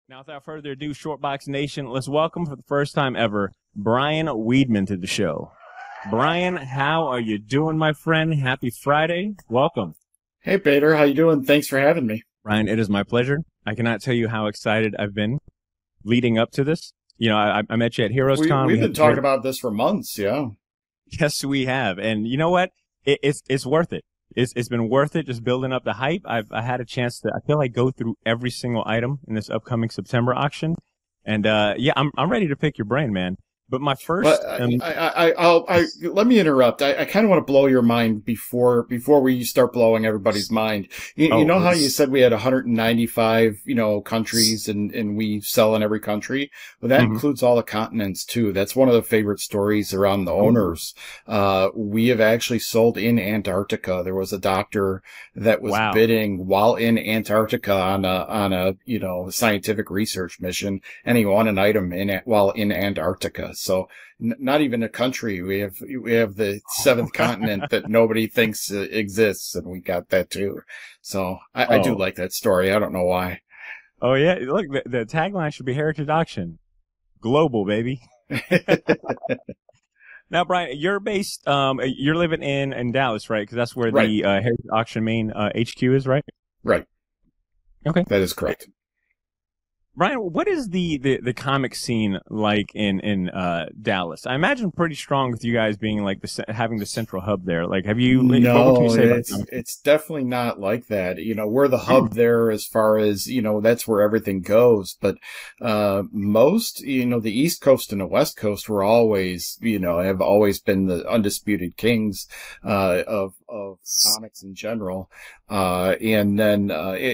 Now, without further ado, Shortbox Nation, let's welcome for the first time ever Brian Wiedman to the show. Brian, how are you doing, my friend? Happy Friday. Welcome. Hey, Peter. How you doing? Thanks for having me. Brian, it is my pleasure. I cannot tell you how excited I've been leading up to this. You know, I met you at Heroes Con. We've been talking about this for months, yeah. Yes, we have. And you know what? It's worth it. It's been worth it just building up the hype. I had a chance to, I feel like, go through every single item in this upcoming September auction. And yeah, I'm ready to pick your brain, man. But my first, let me interrupt. I kind of want to blow your mind before we start blowing everybody's mind. You know how you said we had 195, countries and we sell in every country? Well, that includes all the continents too. That's one of the favorite stories around the owners. We have actually sold in Antarctica. There was a doctor that was bidding while in Antarctica on a scientific research mission, and he won an item while in Antarctica. So not even a country. We have the seventh continent that nobody thinks exists, and we got that too. So I do like that story. I don't know why. Oh yeah, look, the tagline should be Heritage Auction, global, baby. Now, Brian, you're based, you're living in Dallas, right? Because that's where the Heritage Auction main HQ is, right? Right. Okay, that is correct. Brian, what is the comic scene like in Dallas? I imagine pretty strong with you guys being like having the central hub there. Like, have you? No, what can you say it's definitely not like that. We're the hub there as far as that's where everything goes. But most, the East Coast and the West Coast were always, have always been the undisputed kings of comics in general. And then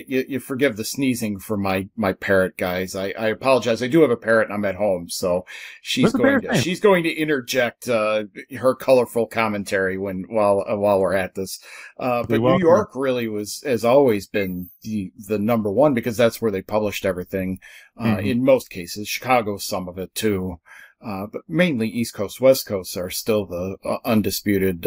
you forgive the sneezing for my parrot, guys. I apologize. I do have a parrot and I'm at home, so she's going to interject her colorful commentary while we're at this. But New York really has always been the number one because that's where they published everything. In most cases, Chicago, some of it too. But mainly East Coast, West Coast are still the undisputed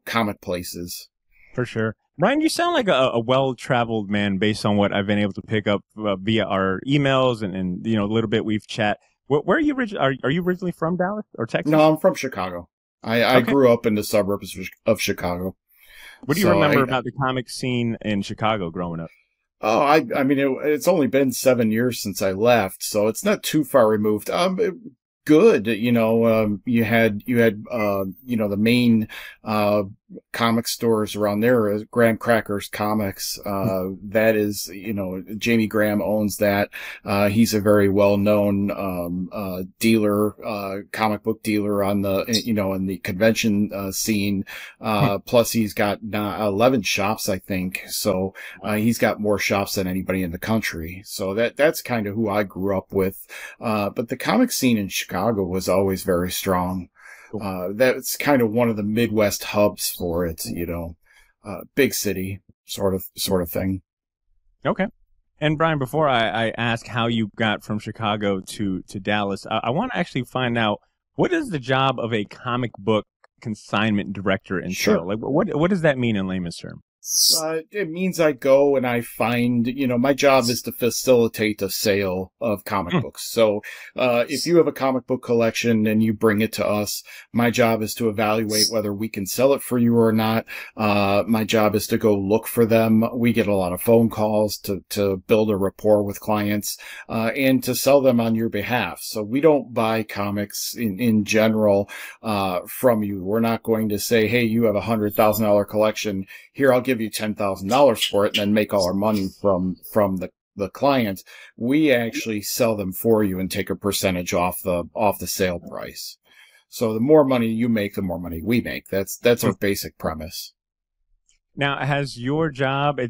comic places. For sure. Brian, you sound like a well-traveled man based on what I've been able to pick up via our emails and a little bit we've chat. Where are you are you originally from, Dallas or Texas? No, I'm from Chicago. I grew up in the suburbs of Chicago. What do you remember about the comic scene in Chicago growing up? Oh, I mean, it's only been 7 years since I left, so it's not too far removed. Good. You had the main, comic stores around there, Graham Cracker's Comics. That is, Jamie Graham owns that. He's a very well-known, dealer, comic book dealer on in the convention, scene. Plus he's got 11 shops, I think. So, he's got more shops than anybody in the country. So that's kind of who I grew up with. But the comic scene in Chicago was always very strong. That's kind of one of the Midwest hubs for it, big city sort of thing. Okay. And Brian, before I ask how you got from Chicago to Dallas, I want to actually find out, what is the job of a comic book consignment director entail? Sure. Like, what does that mean in layman's terms? It means I go and I find, my job is to facilitate a sale of comic books. So, if you have a comic book collection and you bring it to us, my job is to evaluate whether we can sell it for you or not. My job is to go look for them. We get a lot of phone calls to build a rapport with clients, and to sell them on your behalf. So we don't buy comics in general, from you. We're not going to say, hey, you have $100,000 collection. Here, I'll give you $10,000 for it and then make all our money from the client. We actually sell them for you and take a percentage off the sale price. So the more money you make, the more money we make. That's our basic premise. Now, has your job,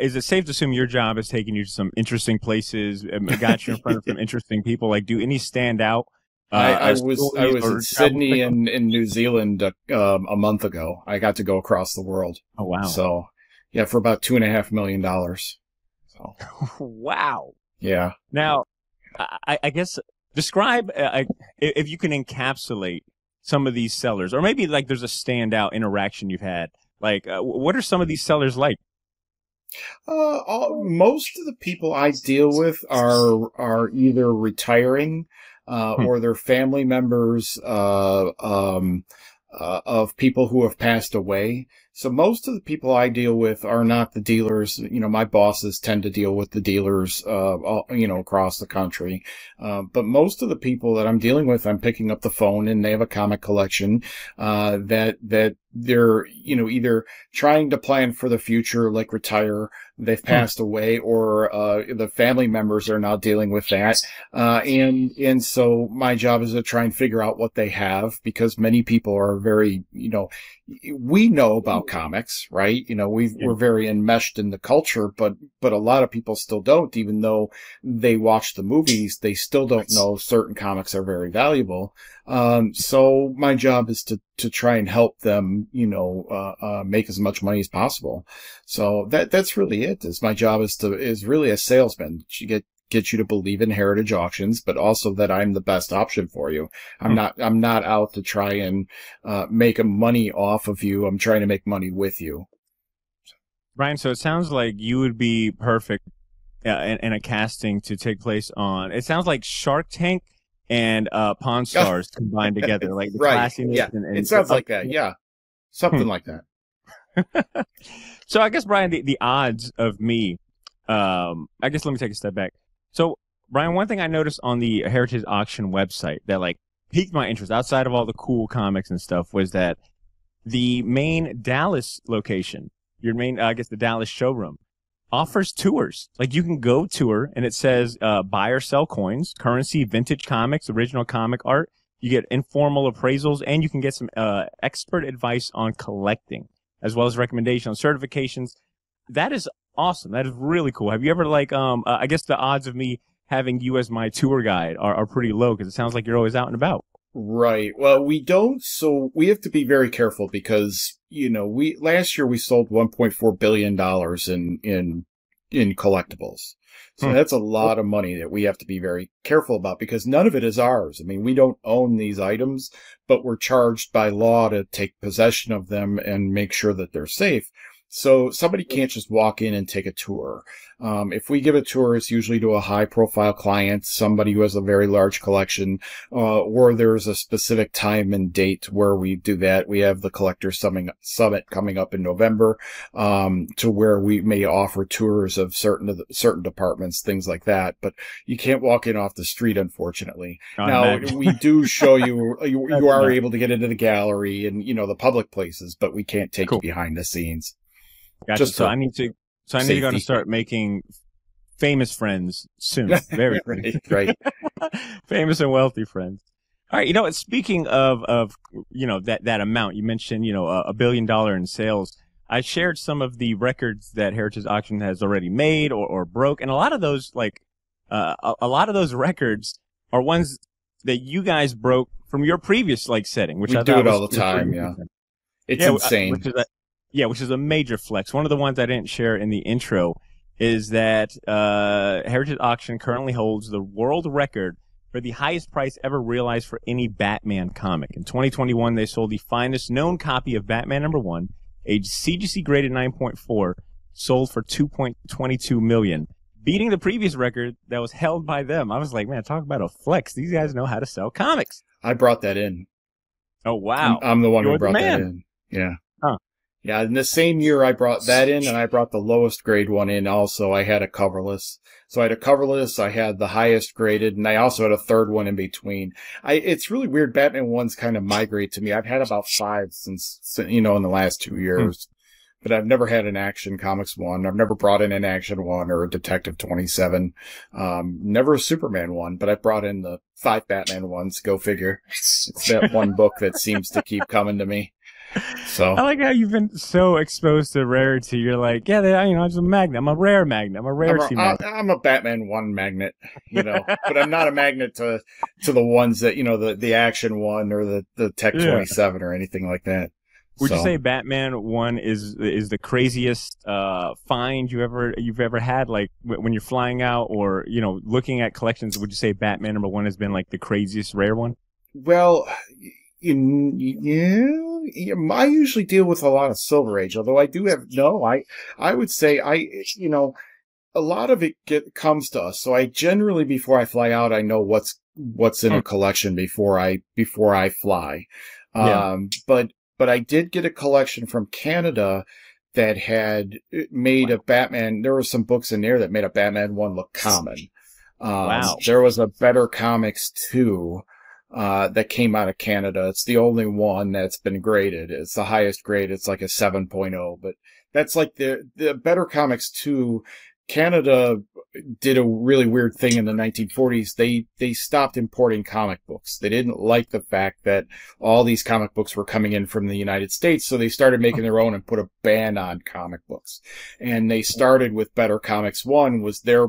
is it safe to assume your job has taken you to some interesting places, got you in front of some interesting people? Like, do any stand out? I was in Sydney and in New Zealand a month ago. I got to go across the world. Oh wow! So yeah, for about $2.5 million. So wow. Yeah. Now, I guess describe if you can encapsulate some of these sellers, or maybe like there's a standout interaction you've had. Like, what are some of these sellers like? Most of the people I deal with are either retiring, Hmm. or they're family members, of people who have passed away. So most of the people I deal with are not the dealers. My bosses tend to deal with the dealers, across the country. But most of the people that I'm dealing with, I'm picking up the phone and they have a comic collection, that they're, either trying to plan for the future, like retire, they've Hmm. passed away, or, the family members are now dealing with that. And so my job is to try and figure out what they have, because many people are very, we know about comics, right? Yeah. We're very enmeshed in the culture, but a lot of people still don't, even though they watch the movies, they still don't know certain comics are very valuable. So my job is to try and help them, make as much money as possible. So that's really it. Is my job is really a salesman to get you to believe in heritage auctions, but also that I'm the best option for you. Hmm. I'm not out to try and, make a money off of you. I'm trying to make money with you. Brian, so it sounds like you would be perfect in a casting to take place on. It sounds like Shark Tank and Pawn Stars combined together, like the Right. classiness Yeah. and It sounds up. like that. Yeah. Hmm. Something like that. So I guess Brian, the odds of me, I guess let me take a step back. So Brian, one thing I noticed on the Heritage Auction website that like piqued my interest outside of all the cool comics and stuff was that the main Dallas location, your main, I guess the Dallas showroom, offers tours. Like you can go tour and it says buy or sell coins, currency, vintage comics, original comic art. You get informal appraisals and you can get some expert advice on collecting, as well as recommendations on certifications. That is awesome. That is really cool. Have you ever like I guess the odds of me having you as my tour guide are pretty low because it sounds like you're always out and about. Right. Well, we don't, so we have to be very careful because, last year we sold $1.4 billion in collectibles. So Hmm. that's a lot of money that we have to be very careful about, because none of it is ours. I mean, we don't own these items, but we're charged by law to take possession of them and make sure that they're safe. So somebody can't just walk in and take a tour. If we give a tour, it's usually to a high profile client, somebody who has a very large collection, or there's a specific time and date where we do that. We have the Collector Summit coming up in November, to where we may offer tours of certain departments, things like that. But you can't walk in off the street, unfortunately. I'd Now, imagine. we do show you, That's you are not able to get into the gallery and, the public places, but we can't take you cool. behind the scenes. Gotcha. Just So for I need to. So I need to go and safety. start making famous friends soon. Very soon. Right. Famous and wealthy friends. All right. You know what? Speaking of that amount you mentioned, $1 billion in sales. I shared some of the records that Heritage Auction has already made or broke, and a lot of those a lot of those records are ones that you guys broke from your previous setting, which We I do thought it all was the time. pretty Yeah. interesting. It's Yeah, which insane. is which is a major flex. One of the ones I didn't share in the intro is that Heritage Auction currently holds the world record for the highest price ever realized for any Batman comic. In 2021, they sold the finest known copy of Batman #1, age CGC graded 9.4, sold for $2.22 million, beating the previous record that was held by them. I was like, man, talk about a flex. These guys know how to sell comics. I brought that in. Oh, wow. I'm the one who You're the brought that man. in. Yeah. Huh. Yeah. In the same year, I brought that in, and I brought the lowest grade one in also. I had a coverless. So I had a coverless, I had the highest graded, and I also had a third one in between. It's really weird. Batman ones kind of migrate to me. I've had about 5 since, in the last 2 years. But I've never had an Action Comics one. I've never brought in an Action one or a Detective 27. Never a Superman one, but I brought in the 5 Batman ones. Go figure. It's that one book that seems to keep coming to me. So I like how you've been so exposed to rarity. You're like, yeah, I'm just a magnet. I'm a rare magnet. I'm a rarity magnet. I'm a Batman one magnet, but I'm not a magnet to the ones that, the Action one or the Tech 27 or anything like that. Would you say Batman 1 is the craziest find you've ever had? Like when you're flying out or looking at collections, would you say Batman #1 has been like the craziest rare one? Well, yeah, yeah, I usually deal with a lot of Silver Age, although I do have, no, I would say a lot of it comes to us. So I generally, before I fly out, I know what's in a collection before I fly. Yeah. But I did get a collection from Canada that had made a Batman. There were some books in there that made a Batman 1 look common. Wow. There was a Better Comics 2 that came out of Canada. It's the only one that's been graded. It's the highest grade. It's like a 7.0, but that's like the Better Comics 2. Canada did a really weird thing in the 1940s. They stopped importing comic books. They didn't like the fact that all these comic books were coming in from the United States, so they started making their own and put a ban on comic books. And they started with Better Comics 1 was their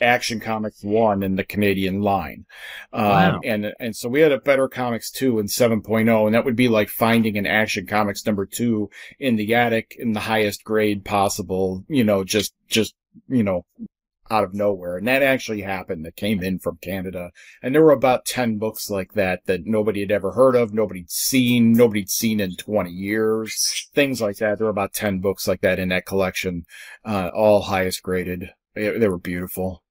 Action Comics 1 in the Canadian line. Wow. And so we had a Better Comics 2 and 7.0, and that would be like finding an Action Comics number 2 in the attic in the highest grade possible, just out of nowhere. And that actually happened. That came in from Canada. And there were about 10 books like that nobody had ever heard of, nobody'd seen in 20 years, things like that. There were about 10 books like that in that collection, all highest graded. They were beautiful.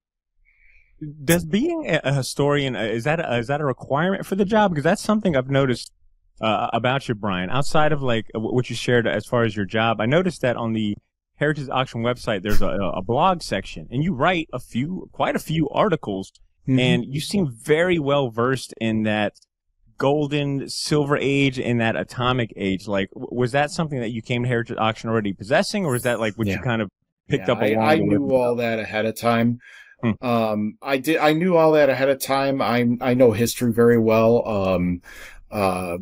Does being a historian, is that a requirement for the job? Because that's something I've noticed about you, Brian. Outside of like what you shared as far as your job, I noticed that on the Heritage Auction website, there's a blog section, and you write quite a few articles, and you seem very well versed in that golden, silver age and that atomic age. Like, was that something that you came to Heritage Auction already possessing, or is that like what you kind of picked up along I the way? knew all that ahead of time. I knew all that ahead of time. I know history very well. I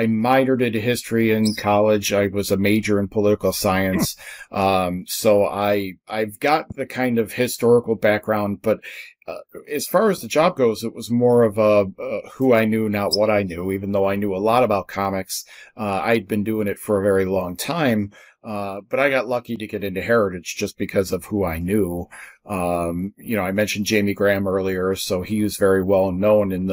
minored in history in college. I was a major in political science. So I've got the kind of historical background, but, as far as the job goes, it was more of who I knew, not what I knew, even though I knew a lot about comics. I'd been doing it for a very long time. But I got lucky to get into Heritage just because of who I knew. I mentioned Jamie Graham earlier, so he was very well known in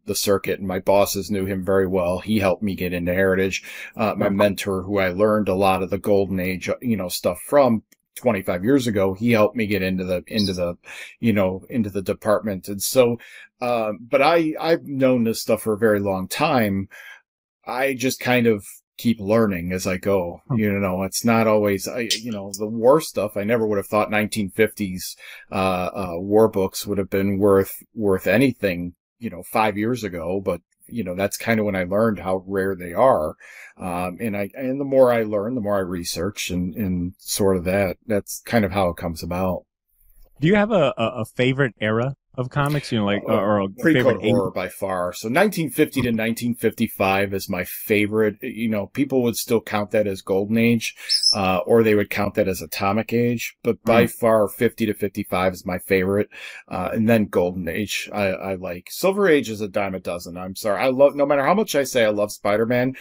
the circuit, and my bosses knew him very well. He helped me get into Heritage. My mentor, who I learned a lot of the golden age, stuff from 25 years ago, he helped me get into the department. And so, but I've known this stuff for a very long time. I just kind of keep learning as I go. It's not always, the war stuff. I never would have thought 1950s, war books would have been worth anything, 5 years ago. But, that's kind of when I learned how rare they are. And the more I learn, the more I research and sort of that's kind of how it comes about. Do you have a favorite era of comics, or a pre-code favorite horror by far? So 1950 to 1955 is my favorite. People would still count that as golden age, or they would count that as atomic age, but by far 50 to 55 is my favorite. And then golden age, I like. Silver age is a dime a dozen. I'm sorry. No matter how much I say I love Spider-Man,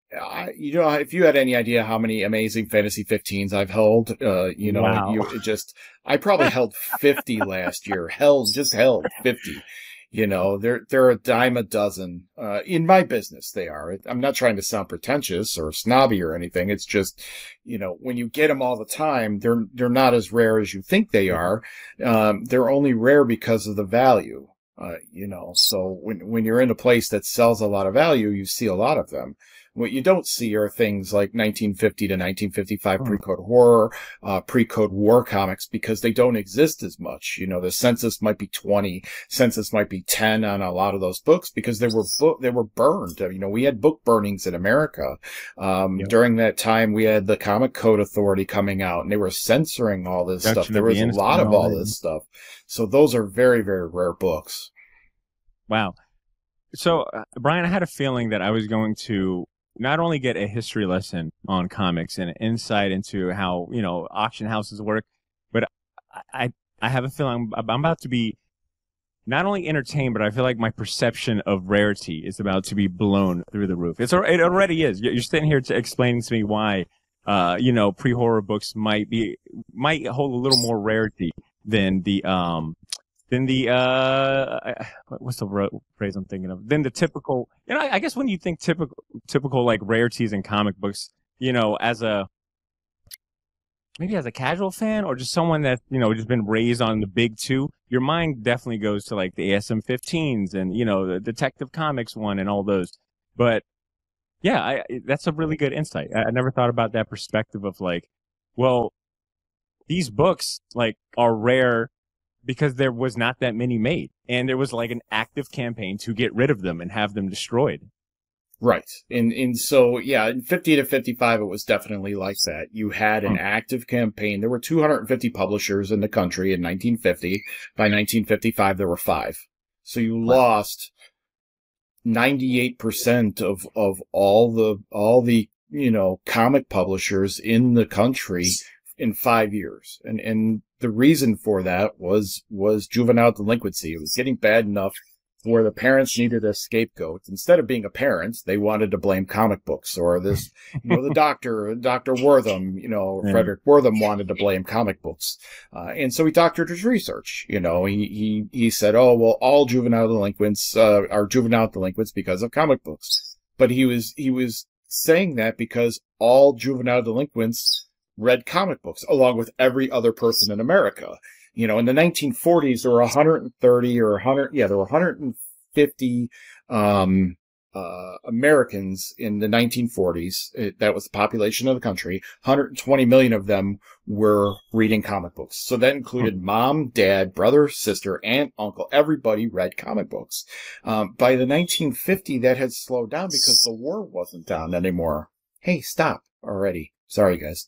if you had any idea how many Amazing Fantasy 15s I've held, Wow. I probably held 50 last year. Held 50. They're a dime a dozen. In my business, they are. I'm not trying to sound pretentious or snobby or anything. It's just, when you get them all the time, they're not as rare as you think they are. They're only rare because of the value. So when you're in a place that sells a lot of value, you see a lot of them. What you don't see are things like 1950 to 1955 pre-code horror, pre-code war comics, because they don't exist as much. The census might be 20, census might be 10 on a lot of those books because they were burned. We had book burnings in America. During that time, we had the Comic Code Authority coming out, and they were censoring all this stuff. There was a lot of all this stuff. So those are very, very rare books. Wow. So, Brian, I had a feeling that I was going to not only get a history lesson on comics and an insight into how, auction houses work, but I have a feeling I'm about to be not only entertained, but I feel like my perception of rarity is about to be blown through the roof. It already is. You're sitting here explaining to me why, pre-horror books might hold a little more rarity than the than the what's the phrase I'm thinking of? Than the typical, I guess when you think typical like rarities in comic books, as a maybe as a casual fan or just someone that, just been raised on the big two, your mind definitely goes to like the ASM-15s and, the Detective Comics one and all those. But yeah, that's a really good insight. I never thought about that perspective of like, well, these books like are rare because there was not that many made and there was like an active campaign to get rid of them and have them destroyed. Right. And so, yeah, in 50 to 55, it was definitely like that. You had an active campaign. There were 250 publishers in the country in 1950. By 1955, there were 5. So you lost 98% of all the, comic publishers in the country in 5 years. And the reason for that was juvenile delinquency. It was getting bad enough where the parents needed a scapegoat. Instead of being a parent, they wanted to blame comic books or this, the Dr. Wortham, Frederick Wortham wanted to blame comic books. And so he doctored his research. He said, oh, well, all juvenile delinquents are juvenile delinquents because of comic books. But he was saying that because all juvenile delinquents read comic books along with every other person in America. In the 1940s, there were 130 or 100, there were 150 Americans in the 1940s. That was the population of the country. 120 million of them were reading comic books. So that included mom, dad, brother, sister, aunt, uncle. Everybody read comic books. By the 1950, that had slowed down because the war wasn't down anymore. Hey, stop already. Sorry, guys.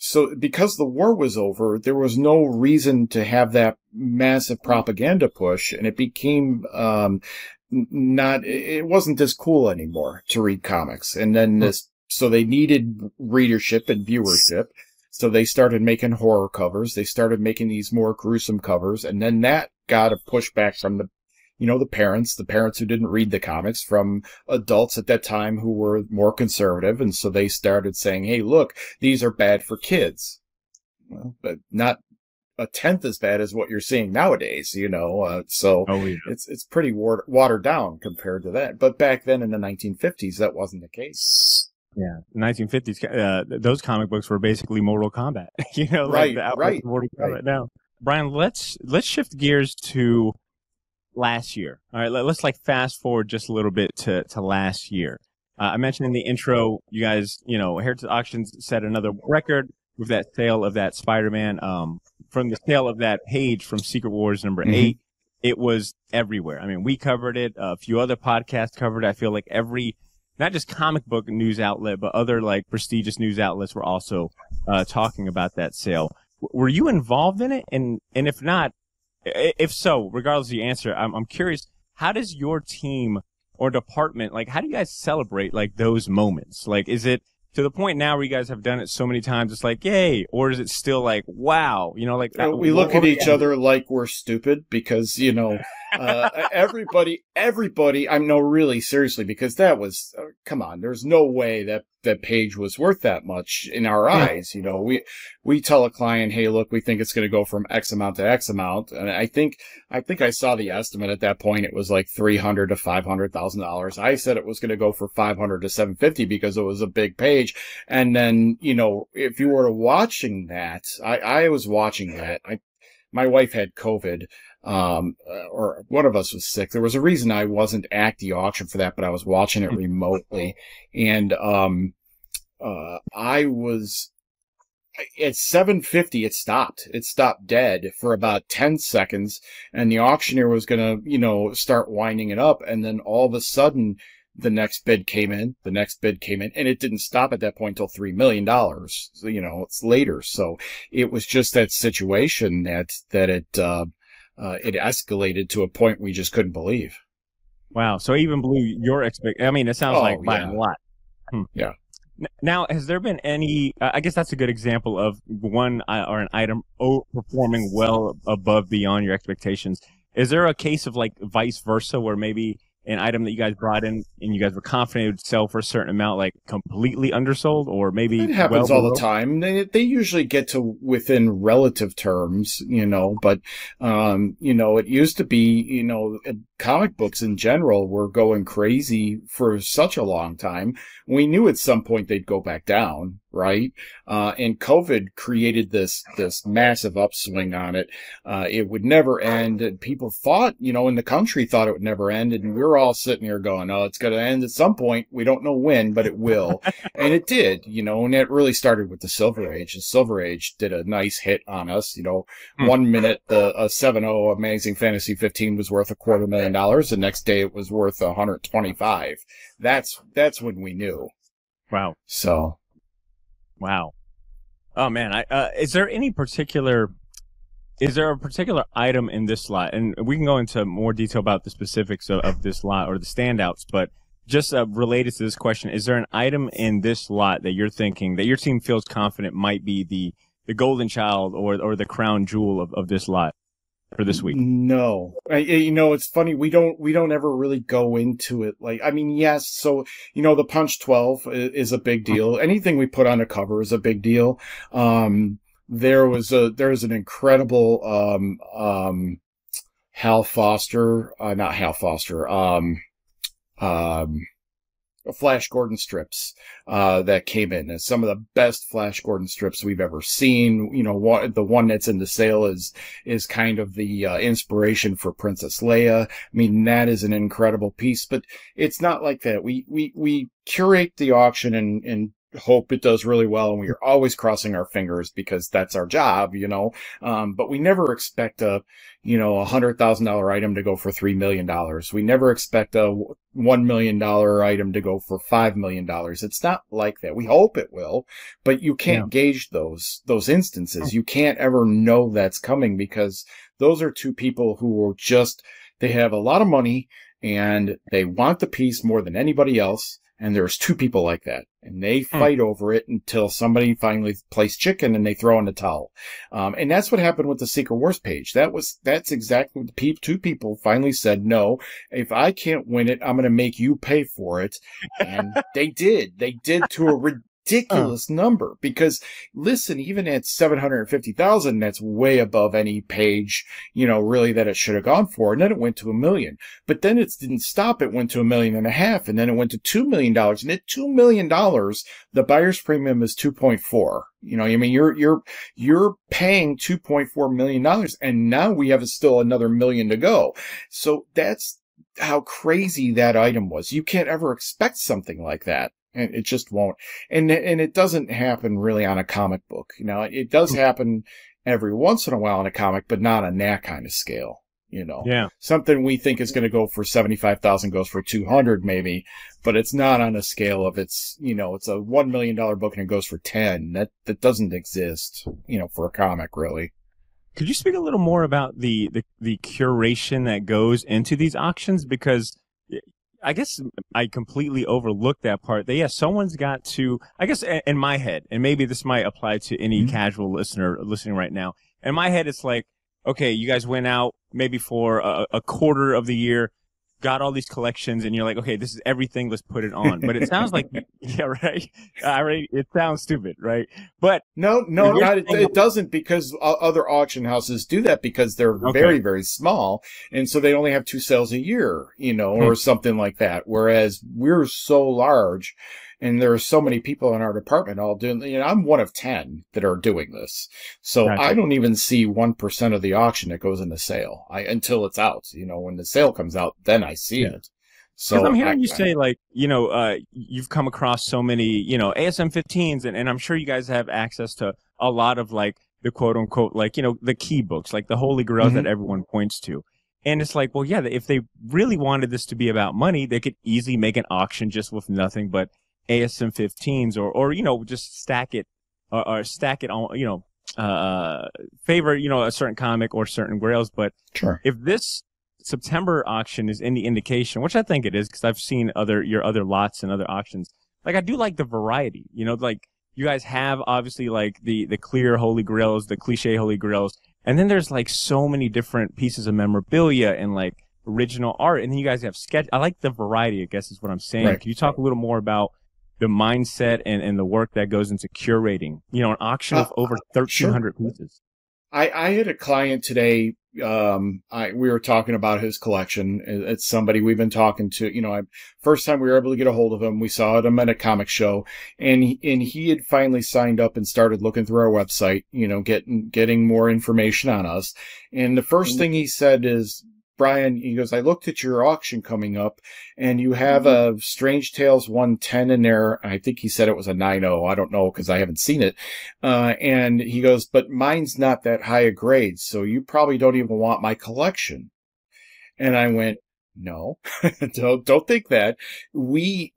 So because the war was over, there was no reason to have that massive propaganda push, and it became it wasn't as cool anymore to read comics. And then so they needed readership and viewership. So they started making horror covers. They started making these more gruesome covers, and then that got a pushback from the parents who didn't read the comics, from adults at that time who were more conservative. And so they started saying, hey, look, these are bad for kids. Well, but not a tenth as bad as what you're seeing nowadays, so it's pretty watered down compared to that. But back then in the 1950s, that wasn't the case. Yeah, 1950s, those comic books were basically Mortal Kombat, right, like Mortal Kombat. Now, Brian, let's shift gears to last year. All right, let's fast forward just a little bit to last year. I mentioned in the intro, you guys, Heritage Auctions set another record with that sale of that Spider-Man. From the sale of that page from Secret Wars number 8, it was everywhere. I mean, we covered it. A few other podcasts covered it. I feel like every, not just comic book news outlet, but other like prestigious news outlets were also talking about that sale. Were you involved in it? And if not, if so, regardless of the answer, I'm curious, how does your team or department, how do you guys celebrate, those moments? Is it to the point now where you guys have done it so many times, it's like, yay, or is it still like, wow, we look at each other like we're stupid because, everybody, really seriously, because that was, come on, there's no way that page was worth that much in our eyes. We tell a client, hey, look, we think it's going to go from X amount to X amount. And I think I saw the estimate at that point. It was like $300,000 to $500,000. I said it was going to go for $500,000 to $750,000 because it was a big page. And then, if you were watching that, I was watching that. My wife had COVID, or one of us was sick. There was a reason I wasn't at the auction for that, but I was watching it remotely. And, I was, at 750, it stopped. It stopped dead for about 10 seconds, and the auctioneer was gonna, start winding it up, and then all of a sudden, the next bid came in, and it didn't stop at that point till $3 million. So, it's later. So it was just that situation that it escalated to a point we just couldn't believe. Wow. So even blew your expectation. I mean, it sounds like by a lot. Yeah. Now, has there been any, I guess that's a good example of one or an item performing well above beyond your expectations. Is there a case of vice versa where maybe an item that you guys brought in and you guys were confident it would sell for a certain amount, like completely undersold or maybe It happens well all the below? time. They usually get to within relative terms, but, it used to be, comic books in general were going crazy for such a long time. We knew at some point they'd go back down, right? And COVID created this massive upswing on it. It would never end. And people thought, in the country thought it would never end. And we were all sitting here going, oh, it's going to end at some point. We don't know when, but it will. And it did, and it really started with the Silver Age. The Silver Age did a nice hit on us. 1 minute, the 7.0 Amazing Fantasy 15 was worth $250,000. The next day it was worth 125. That's when we knew. Wow. So. Wow. Oh man. Is there a particular item in this lot? And we can go into more detail about the specifics of this lot or the standouts, but just related to this question, is there an item in this lot that you're thinking that your team feels confident might be the golden child or the crown jewel of this lot for this week? No, it's funny. We don't ever really go into it. Yes. So, the Punch 12 is a big deal. Anything we put on a cover is a big deal. There's an incredible, Flash Gordon strips that came in. And some of the best Flash Gordon strips we've ever seen. The one that's in the sale is kind of the inspiration for Princess Leia. That is an incredible piece, but it's not like that. We curate the auction and hope it does really well, and we are always crossing our fingers because that's our job, but we never expect a $100,000 item to go for $3 million. We never expect a $1 million item to go for $5 million. It's not like that. We hope it will, but you can't gauge those instances. You can't ever know that's coming because those are two people who are they have a lot of money and they want the piece more than anybody else. And there's two people like that, and they fight over it until somebody finally plays chicken and they throw in the towel. And that's what happened with the Secret Wars page. That's exactly what two people finally said, no, if I can't win it, I'm going to make you pay for it. And they did to a ridiculous number because listen, even at 750,000, that's way above any page, really that it should have gone for. And then it went to $1 million, but then it didn't stop. It went to $1.5 million, and then it went to $2 million. And at $2 million, the buyer's premium is 2.4. You're paying $2.4 million, and now we have still another $1 million to go. So that's how crazy that item was. You can't ever expect something like that. And it just won't. And it doesn't happen really on a comic book. It does happen every once in a while in a comic, but not on that kind of scale. Yeah. Something we think is going to go for 75,000 goes for 200 maybe, but it's not on a scale of it's a $1 million book and it goes for 10. That doesn't exist, for a comic really. Could you speak a little more about the curation that goes into these auctions? Because I guess I completely overlooked that part. Someone's got to, I guess in my head, and maybe this might apply to any casual listener listening right now. In my head, it's like, okay, you guys went out maybe for a quarter of the year, got all these collections, and you're like, okay, this is everything, let's put it on. But it sounds like, yeah, right? It sounds stupid, right? But no, it doesn't, because other auction houses do that because they're very, very small. And so they only have 2 sales a year, or something like that. Whereas we're so large and there are so many people in our department all doing, I'm one of 10 that are doing this. So Gotcha. I don't even see 1% of the auction that goes into sale until it's out. When the sale comes out, then I see it. So I'm hearing you say, like, you've come across so many, ASM 15s, and I'm sure you guys have access to a lot of, like, the quote unquote, like, the key books, like the holy grails that everyone points to. And it's like, well, yeah, if they really wanted this to be about money, they could easily make an auction just with nothing but ASM 15s or just stack it or stack it on, favor, a certain comic or certain grails. But sure, if this September auction is any indication, which I think it is, because I've seen your other lots and other auctions, like, I do like the variety, like, you guys have obviously like the clear holy grails, the cliche holy grails, and then there's like so many different pieces of memorabilia and like original art, and then you guys have sketch. I like the variety, I guess is what I'm saying. Right. Can you talk a little more about the mindset and the work that goes into curating, an auction of over 1,300 Sure. pieces? I had a client today. We were talking about his collection. It's somebody we've been talking to. First time we were able to get a hold of him, we saw him at a comic show, and he had finally signed up and started looking through our website. Getting more information on us. And the first thing he said is, Brian, he goes, I looked at your auction coming up, and you have a Strange Tales 110 in there. I think he said it was a 9.0. I don't know because I haven't seen it. And he goes, but mine's not that high a grade, so you probably don't even want my collection. And I went, no, don't think that. We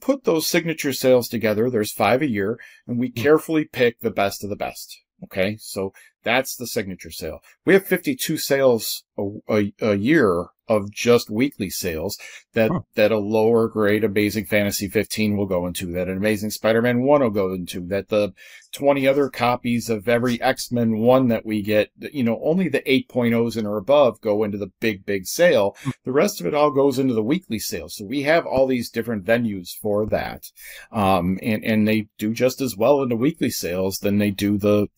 put those signature sales together. There's 5 a year, and we carefully pick the best of the best. Okay, so that's the signature sale. We have 52 sales a year of just weekly sales that a lower grade Amazing Fantasy 15 will go into, that an Amazing Spider-Man 1 will go into, that the 20 other copies of every X-Men 1 that we get, only the 8.0s and or above go into the big sale. The rest of it all goes into the weekly sale. So we have all these different venues for that. And they do just as well in the weekly sales than they do the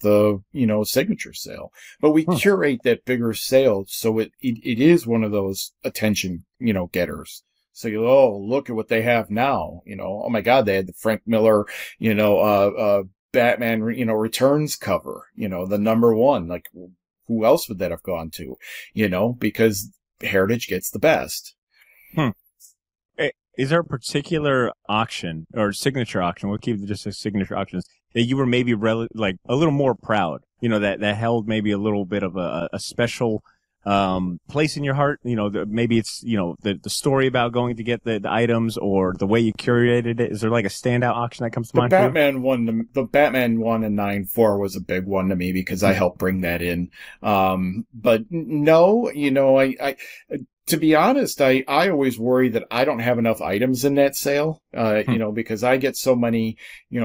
signature sale. But we curate that bigger sale so it is one of those attention, getters. So look at what they have now. Oh my God, they had the Frank Miller, Batman, Returns cover, the #1. Like, who else would that have gone to? Because Heritage gets the best. Is there a particular auction or signature auction? We'll keep it just as signature auctions that you were maybe like a little more proud, that held maybe a little bit of a special place in your heart. Maybe it's, the story about going to get the items or the way you curated it. Is there like a standout auction that comes to mind? The Batman 1 and 9.4 was a big one to me because I helped bring that in. But no, to be honest, I always worry that I don't have enough items in that sale, because I get so many,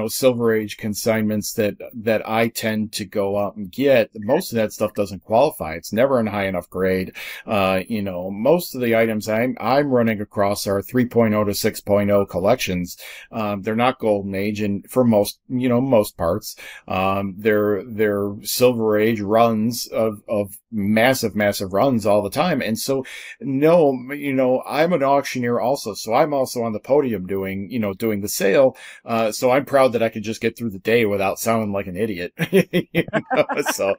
Silver Age consignments that I tend to go out and get. Most of that stuff doesn't qualify. It's never in high enough grade. Most of the items I'm running across are 3.0 to 6.0 collections. They're not Golden Age, and for most parts, they're Silver Age runs of massive runs all the time. And so, no, I'm an auctioneer also, so I'm also on the podium doing the sale. So I'm proud that I could just get through the day without sounding like an idiot. So,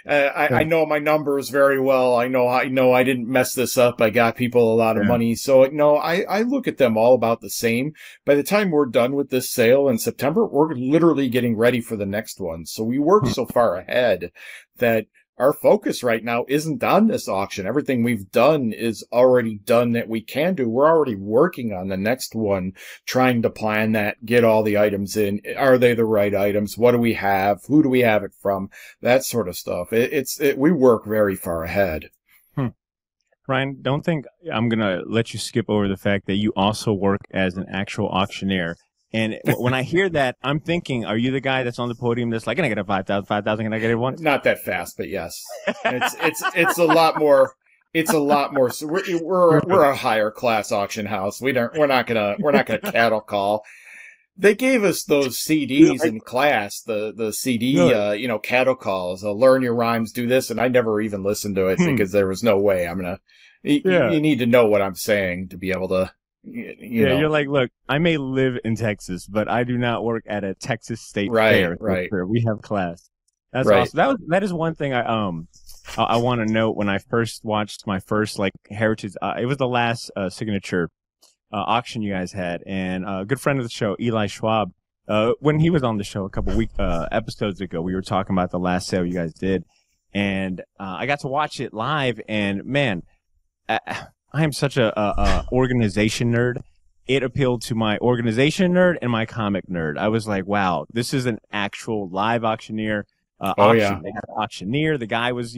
I know my numbers very well. I know I didn't mess this up. I got people a lot of money. So, I look at them all about the same. By the time we're done with this sale in September, we're literally getting ready for the next one. So we work so far ahead that our focus right now isn't on this auction. Everything we've done is already done that we can do. We're already working on the next one, trying to plan that, get all the items in. Are they the right items? What do we have? Who do we have it from? That sort of stuff. We work very far ahead. Ryan, don't think I'm going to let you skip over the fact that you also work as an actual auctioneer. And when I hear that, I'm thinking, are you the guy that's on the podium that's like, can I get a 5,000, can I get it once? Not that fast, but yes. It's a lot more. It's a lot more. So we're a higher class auction house. We're not gonna cattle call. They gave us those CDs in class, the CD, cattle calls. Learn your rhymes, do this, and I never even listened to it because there was no way I'm gonna. You need to know what I'm saying to be able to. You're like, look, I may live in Texas, but I do not work at a Texas State fair. Right. We have class. That's awesome. That is one thing I want to note when I first watched my first Heritage. It was the last signature auction you guys had, and a good friend of the show, Eli Schwab, when he was on the show a couple episodes ago, we were talking about the last sale you guys did, and I got to watch it live, and man, I am such a organization nerd. It appealed to my organization nerd and my comic nerd. I was like, wow, this is an actual live auctioneer. Auction. They had an auctioneer. The guy was,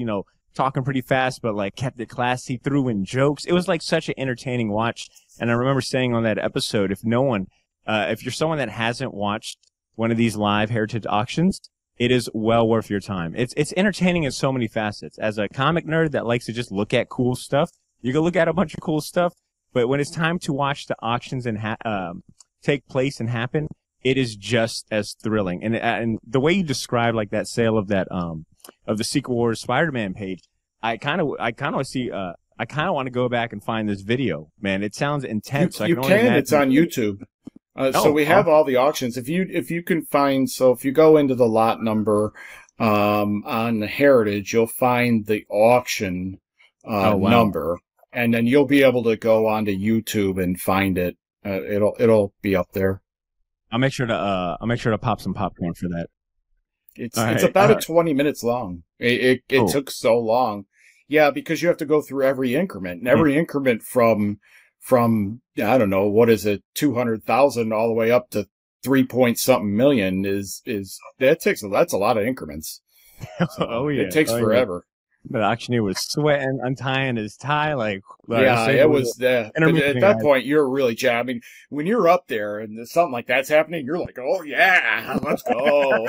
talking pretty fast, but kept it classy, threw in jokes. It was such an entertaining watch. And I remember saying on that episode, if you're someone that hasn't watched one of these live Heritage auctions, it is well worth your time. It's entertaining in so many facets. As a comic nerd that likes to just look at cool stuff, You can look at a bunch of cool stuff, but when it's time to watch the auctions and take place and happen, it is just as thrilling. And the way you describe like that sale of that of the Secret Wars Spider-Man page, I kind of see I kind of want to go back and find this video, man. It sounds intense. You can. It's on YouTube. So we have all the auctions. If you can find, so if you go into the lot number on Heritage, you'll find the auction number, and then you'll be able to go onto YouTube and find it. It'll be up there. I'll make sure to pop some popcorn for that. It's about 20 minutes long. It took so long. Yeah, because you have to go through every increment, and every increment from I don't know, what is it, 200,000 all the way up to 3-point-something million that's a lot of increments. So it takes forever. The auctioneer was sweating, untying his tie, it was. But at that point, you're really jabbed. I mean, when you're up there and something like that's happening, you're like, "Oh yeah, let's go!"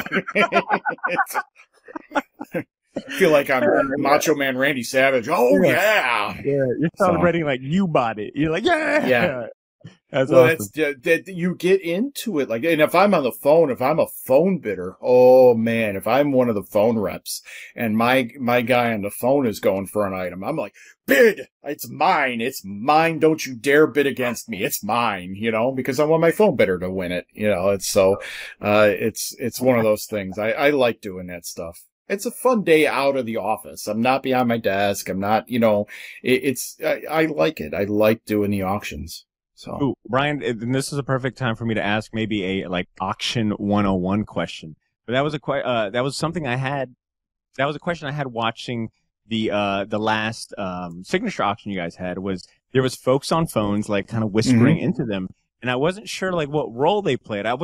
I feel like I'm Macho Man Randy Savage. Oh yeah, you're celebrating like you bought it. You're like, yeah. That's awesome. You get into it and if I'm on the phone, if I'm a phone bidder, oh man, if I'm one of the phone reps and my guy on the phone is going for an item, I'm like, bid, it's mine, don't you dare bid against me, it's mine, because I want my phone bidder to win it, it's so, it's one of those things. I like doing that stuff. It's a fun day out of the office. I'm not behind my desk. I'm not, I like it. I like doing the auctions. So, ooh, Brian, and this is a perfect time for me to ask maybe a auction 101 question. But that was something I had. That was a question I had watching the last signature auction you guys had. There was folks on phones kind of whispering into them, and I wasn't sure what role they played. I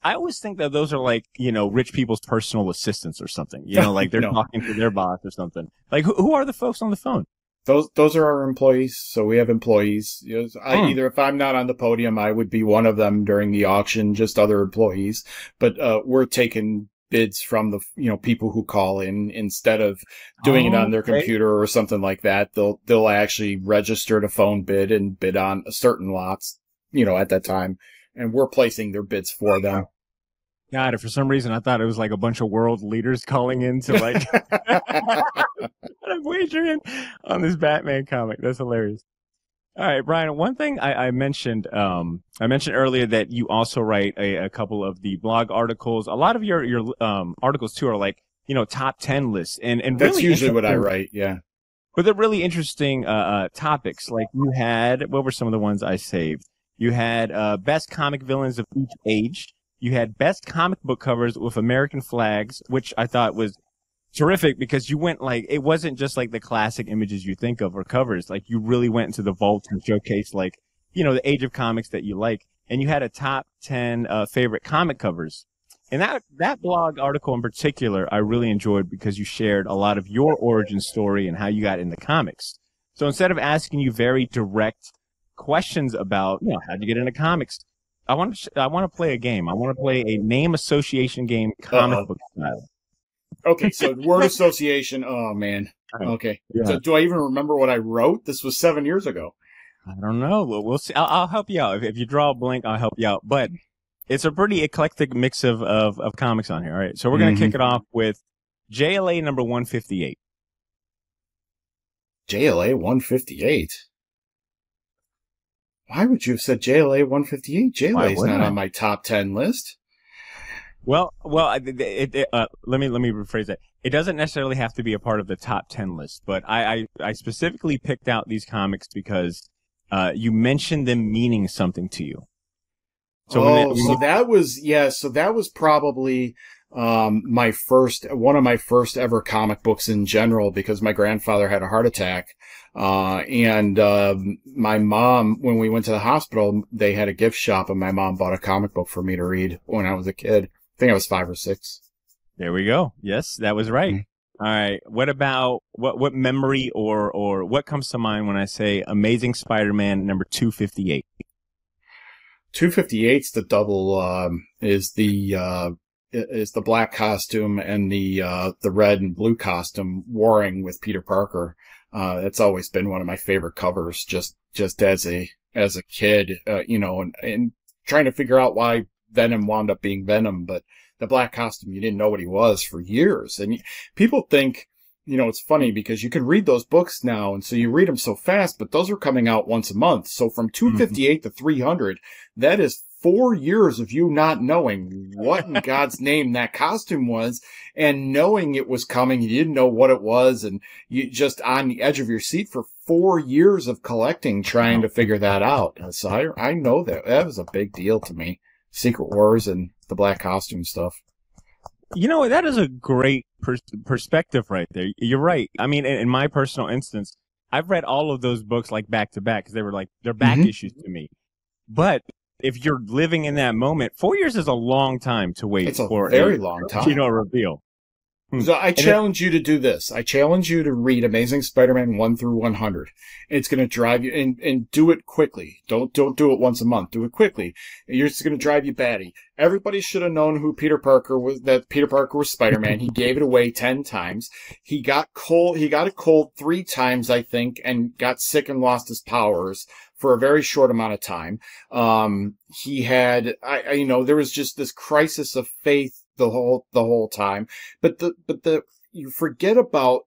always think that those are rich people's personal assistants or something. They're talking to their boss or something. Who are the folks on the phone? Those are our employees. So we have employees. Either if I'm not on the podium, I would be one of them during the auction, just other employees. But we're taking bids from the people who call in instead of doing it on their computer or something like that. They'll actually register the phone bid and bid on certain lots, at that time, and we're placing their bids for them. God, for some reason I thought it was a bunch of world leaders calling in to I'm wagering on this Batman comic. That's hilarious. All right, Brian, one thing I mentioned earlier that you also write a couple of the blog articles. A lot of your articles too are top 10 lists, and that's really usually what I write. Yeah. But they're really interesting topics. You had, what were some of the ones I saved? You had best comic villains of each age. You had best comic book covers with American flags, which I thought was terrific because you went it wasn't just the classic images you think of or covers. You really went into the vault and showcased the age of comics that you like. And you had a top 10 favorite comic covers. And that blog article in particular, I really enjoyed because you shared a lot of your origin story and how you got into comics. So instead of asking you very direct questions about, how'd you get into comics, I want to play a game. I want to play a name association game, comic book style. Okay, so word association. Oh man. Okay. Yeah. So do I even remember what I wrote? This was 7 years ago. I don't know. We'll see. I'll help you out. If you draw a blank, I'll help you out. But it's a pretty eclectic mix of comics on here. All right. So we're gonna kick it off with JLA number 158. JLA 158. Why would you have said JLA 158? JLA is not on my top 10 list. Well, let me rephrase that. It doesn't necessarily have to be a part of the top 10 list, but I specifically picked out these comics because you mentioned them meaning something to you. So that was probably one of my first ever comic books in general, because my grandfather had a heart attack. And my mom, when we went to the hospital, they had a gift shop and my mom bought a comic book for me to read when I was a kid. I think I was 5 or 6. There we go. Yes, that was right. All right. What about what memory or what comes to mind when I say Amazing Spider-Man number 258? 258's the double, is is the black costume and the red and blue costume warring with Peter Parker. It's always been one of my favorite covers, just as a kid, and trying to figure out why Venom wound up being Venom, but the black costume, you didn't know what he was for years. And people think, it's funny because you can read those books now, and so you read them so fast, but those are coming out once a month. So from 258 to 300, that is 4 years of you not knowing what in God's name that costume was, and knowing it was coming. You didn't know what it was, and you just on the edge of your seat for 4 years of collecting, trying to figure that out. So I know that was a big deal to me. Secret Wars and the black costume stuff. That is a great perspective right there. You're right. I mean, in my personal instance, I've read all of those books like back to back because they're back issues to me. But if you're living in that moment, 4 years is a long time to wait. It's a very long time. Reveal. So I challenge you to do this. I challenge you to read Amazing Spider-Man 1 through 100. It's going to drive you, and do it quickly. Don't do it once a month. Do it quickly. You're just going to drive you batty. Everybody should have known who Peter Parker was, that Peter Parker was Spider-Man. He gave it away 10 times. He got a cold 3 times, I think, and got sick and lost his powers for a very short amount of time. He had, there was just this crisis of faith the whole time. But you forget about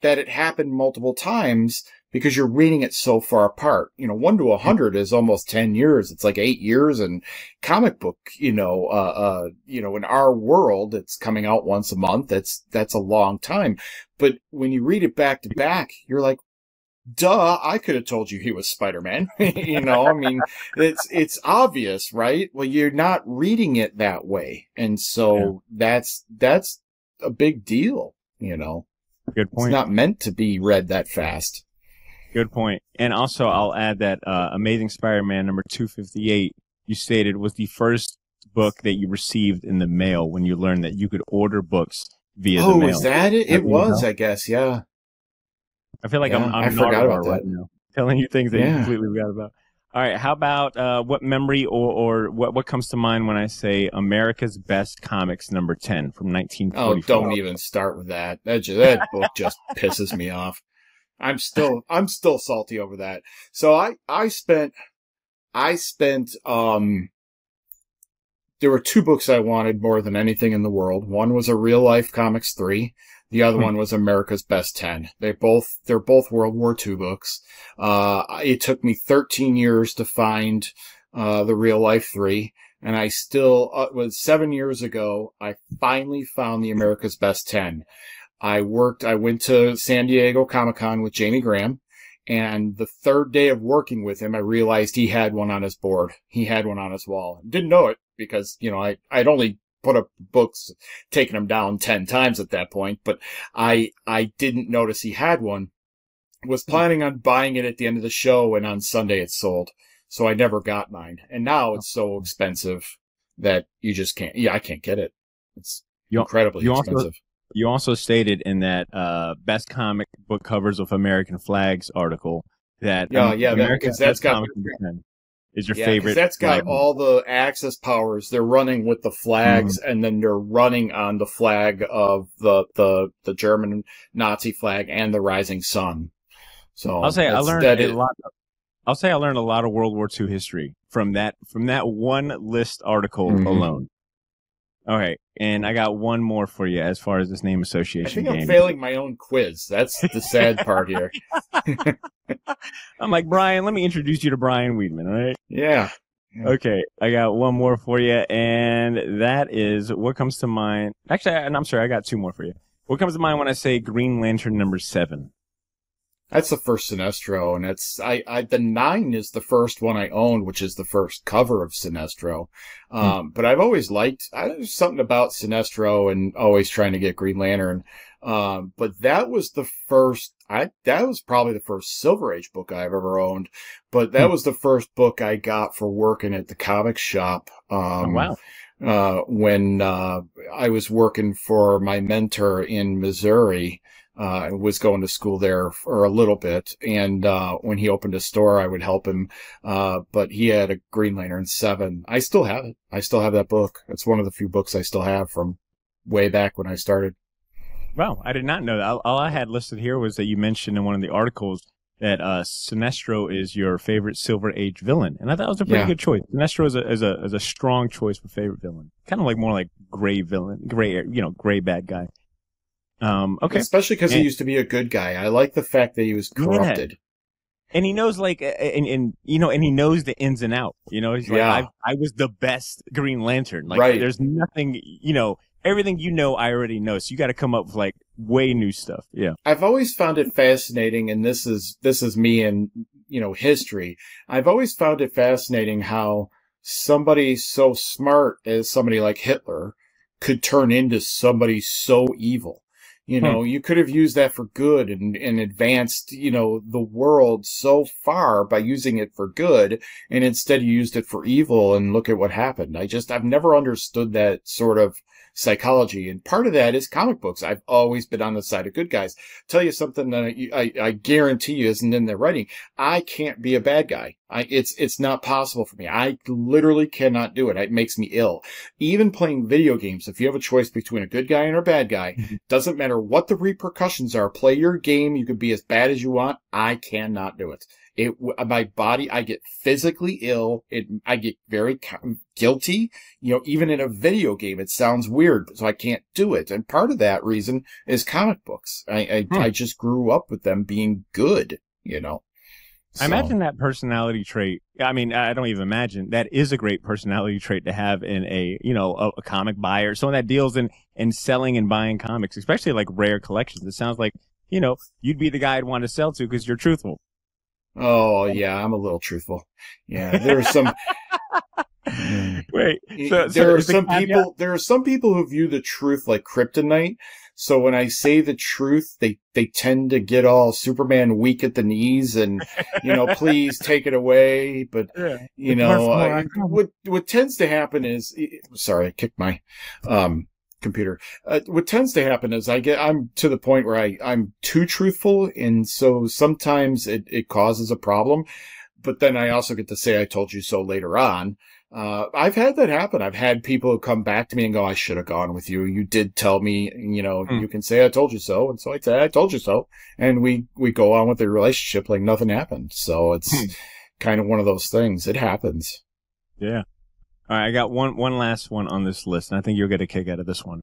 that it happened multiple times because you're reading it so far apart. 1 to 100 is almost 10 years. It's like 8 years. And comic book, in our world, it's coming out once a month. That's a long time. But when you read it back to back, you're like, duh, I could have told you he was Spider-Man. I mean, it's obvious, right? Well, you're not reading it that way. And so that's a big deal, Good point. It's not meant to be read that fast. Good point. And also, I'll add that Amazing Spider-Man number 258, you stated, was the first book that you received in the mail when you learned that you could order books via the mail. Oh, is that it? It was, I guess, yeah. I feel like I forgot about that. Right now, telling you things that you completely forgot about. All right, how about what memory or what comes to mind when I say America's Best Comics number 10 from 1944? Oh, don't even start with that. That book just pisses me off. I'm still salty over that. So I spent there were 2 books I wanted more than anything in the world. One was a Real Life Comics 3. The other one was America's Best 10. They're both World War II books. It took me 13 years to find the Real Life 3, and I still was 7 years ago. I finally found the America's Best 10. I went to San Diego Comic-Con with Jamie Graham, and the 3rd day of working with him, I realized he had one on his board. He had one on his wall. Didn't know it because, I'd only put up books, taking them down 10 times at that point, but I didn't notice he had one. Was planning on buying it at the end of the show, and on Sunday it sold. So I never got mine. And now it's so expensive that you just can't, I can't get it. It's incredibly expensive. You also stated in that Best Comic Book Covers with American Flags article that that's got is your favorite. That's got all the Axis powers. They're running with the flags, and then they're running on the flag of the German Nazi flag and the rising sun. So I'll say I learned a lot. I'll say I learned a lot of World War II history from that one list article alone. All right, and I got one more for you as far as this name association. I think I'm failing my own quiz. That's the sad part here. I'm like, Brian, let me introduce you to Brian Wiedman, all right? Yeah. Okay, I got one more for you, and that is what comes to mind. Actually, I'm sorry, I got 2 more for you. What comes to mind when I say Green Lantern number 7? That's the first Sinestro, and the 9 is the first one I owned, which is the first cover of Sinestro. But I've always liked, there's something about Sinestro and always trying to get Green Lantern. But that was the first, that was probably the first Silver Age book I've ever owned, but that was the first book I got for working at the comic shop. Wow. When I was working for my mentor in Missouri, I was going to school there for a little bit. And, when he opened a store, I would help him. But he had a Green Lantern 7. I still have it. I still have that book. It's one of the few books I still have from way back when I started. Wow, I did not know that. All I had listed here was that you mentioned in one of the articles that Sinestro is your favorite Silver Age villain, and I thought it was a pretty good choice. Sinestro is a strong choice for favorite villain, kind of like more like gray villain, gray bad guy. Okay, especially because he used to be a good guy. I like the fact that he was corrupted. And he knows and he knows the ins and out. He's like, I was the best Green Lantern. Like, there's nothing, everything I already know. So you got to come up with like way new stuff. Yeah. I've always found it fascinating, and this is me and, history. I've always found it fascinating how somebody so smart as somebody like Hitler could turn into somebody so evil. You could have used that for good and advanced, the world so far by using it for good, and instead you used it for evil, and look at what happened. I've never understood that sort of psychology, and part of that is comic books. I've always been on the side of good guys. Tell you something that I guarantee you isn't in their writing. I can't be a bad guy. It's not possible for me. I literally cannot do it. It makes me ill. Even playing video games, if you have a choice between a good guy and a bad guy, doesn't matter what the repercussions are. Play your game. You can be as bad as you want. I cannot do it. My body, I get physically ill. I get very guilty. Even in a video game, it sounds weird, so I can't do it. And part of that reason is comic books. I just grew up with them being good, So. I imagine that personality trait. I mean, I don't even imagine that is a great personality trait to have in a comic buyer, someone that deals in selling and buying comics, especially like rare collections. It sounds like, you'd be the guy I'd want to sell to because you're truthful. Oh yeah, I'm a little truthful. Yeah, there are some. Wait, there are some people who view the truth like kryptonite. So when I say the truth, they tend to get all Superman weak at the knees and, please take it away. But, what tends to happen is, sorry, I kicked my, computer. What tends to happen is I'm to the point where I'm too truthful. And so sometimes it causes a problem, but then I also get to say, I told you so later on. I've had that happen. I've had people who come back to me and go, I should have gone with you. You did tell me, you can say I told you so. And so I say, I told you so. And we go on with the relationship like nothing happened. So it's kind of one of those things. It happens. Yeah. All right. I got one last one on this list, and I think you'll get a kick out of this one.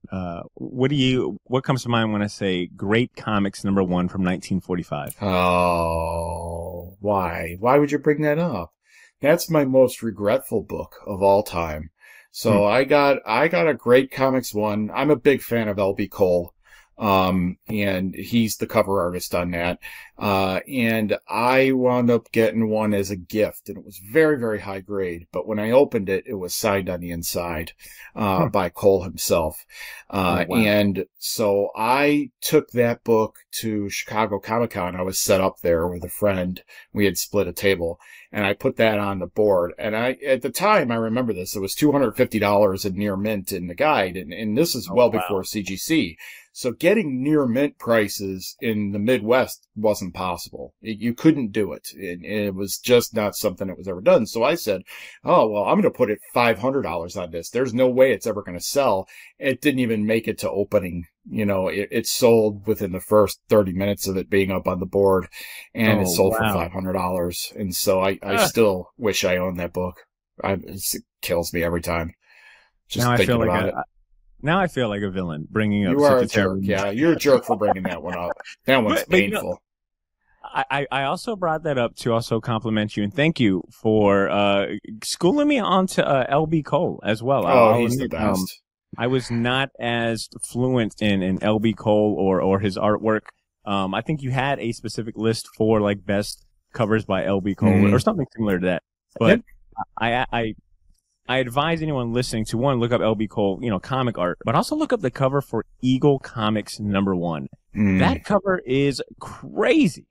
What comes to mind when I say great comics #1 from 1945? Oh, why? Why would you bring that up? That's my most regretful book of all time. So I got a great comics one. I'm a big fan of L.B. Cole. And he's the cover artist on that. And I wound up getting one as a gift, and it was very, very high grade. But when I opened it, it was signed on the inside, by Cole himself. Wow. And so I took that book to Chicago Comic-Con. I was set up there with a friend. We had split a table, and I put that on the board. And at the time, I remember this, it was $250 in near mint in the guide. And this is before CGC. So getting near mint prices in the Midwest wasn't possible. You couldn't do it. It was just not something that was ever done. So I said, oh, well, I'm going to put it $500 on this. There's no way it's ever going to sell. It didn't even make it to opening. It sold within the first 30 minutes of it being up on the board, and it sold for $500. And so I still wish I owned that book. It kills me every time. Just thinking about it. Now I feel like a villain bringing up. You are a jerk. Yeah, you're a jerk for bringing that one up. That one's painful. I also brought that up to also compliment you and thank you for schooling me onto L.B. Cole as well. Oh, he's the best. I was not as fluent in L.B. Cole or his artwork. I think you had a specific list for like best covers by L.B. Cole or something similar to that. But I advise anyone listening to, one, look up L.B. Cole, comic art, but also look up the cover for Eagle Comics #1. That cover is crazy.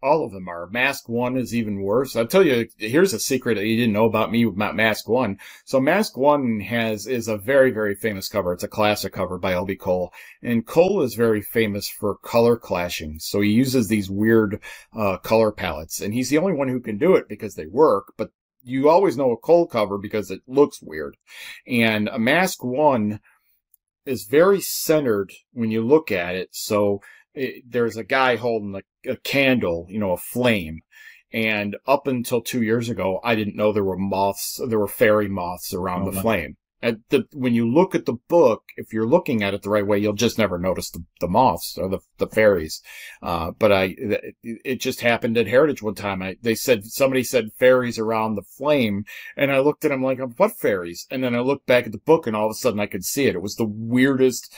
All of them are. Mask 1 is even worse. I'll tell you, here's a secret that you didn't know about me about Mask 1. So Mask 1 is a very, very famous cover. It's a classic cover by L.B. Cole. And Cole is very famous for color clashing. So he uses these weird color palettes. And he's the only one who can do it because they work. But you always know a Cole cover because it looks weird. And a Mask 1 is very centered when you look at it. So there's a guy holding a candle, a flame. And up until 2 years ago, I didn't know there were fairy moths around the flame. When you look at the book, if you're looking at it the right way, you'll just never notice the moths or the fairies. But it just happened at Heritage one time. Somebody said fairies around the flame, and I looked at them like, what fairies? And then I looked back at the book, and all of a sudden I could see it. It was the weirdest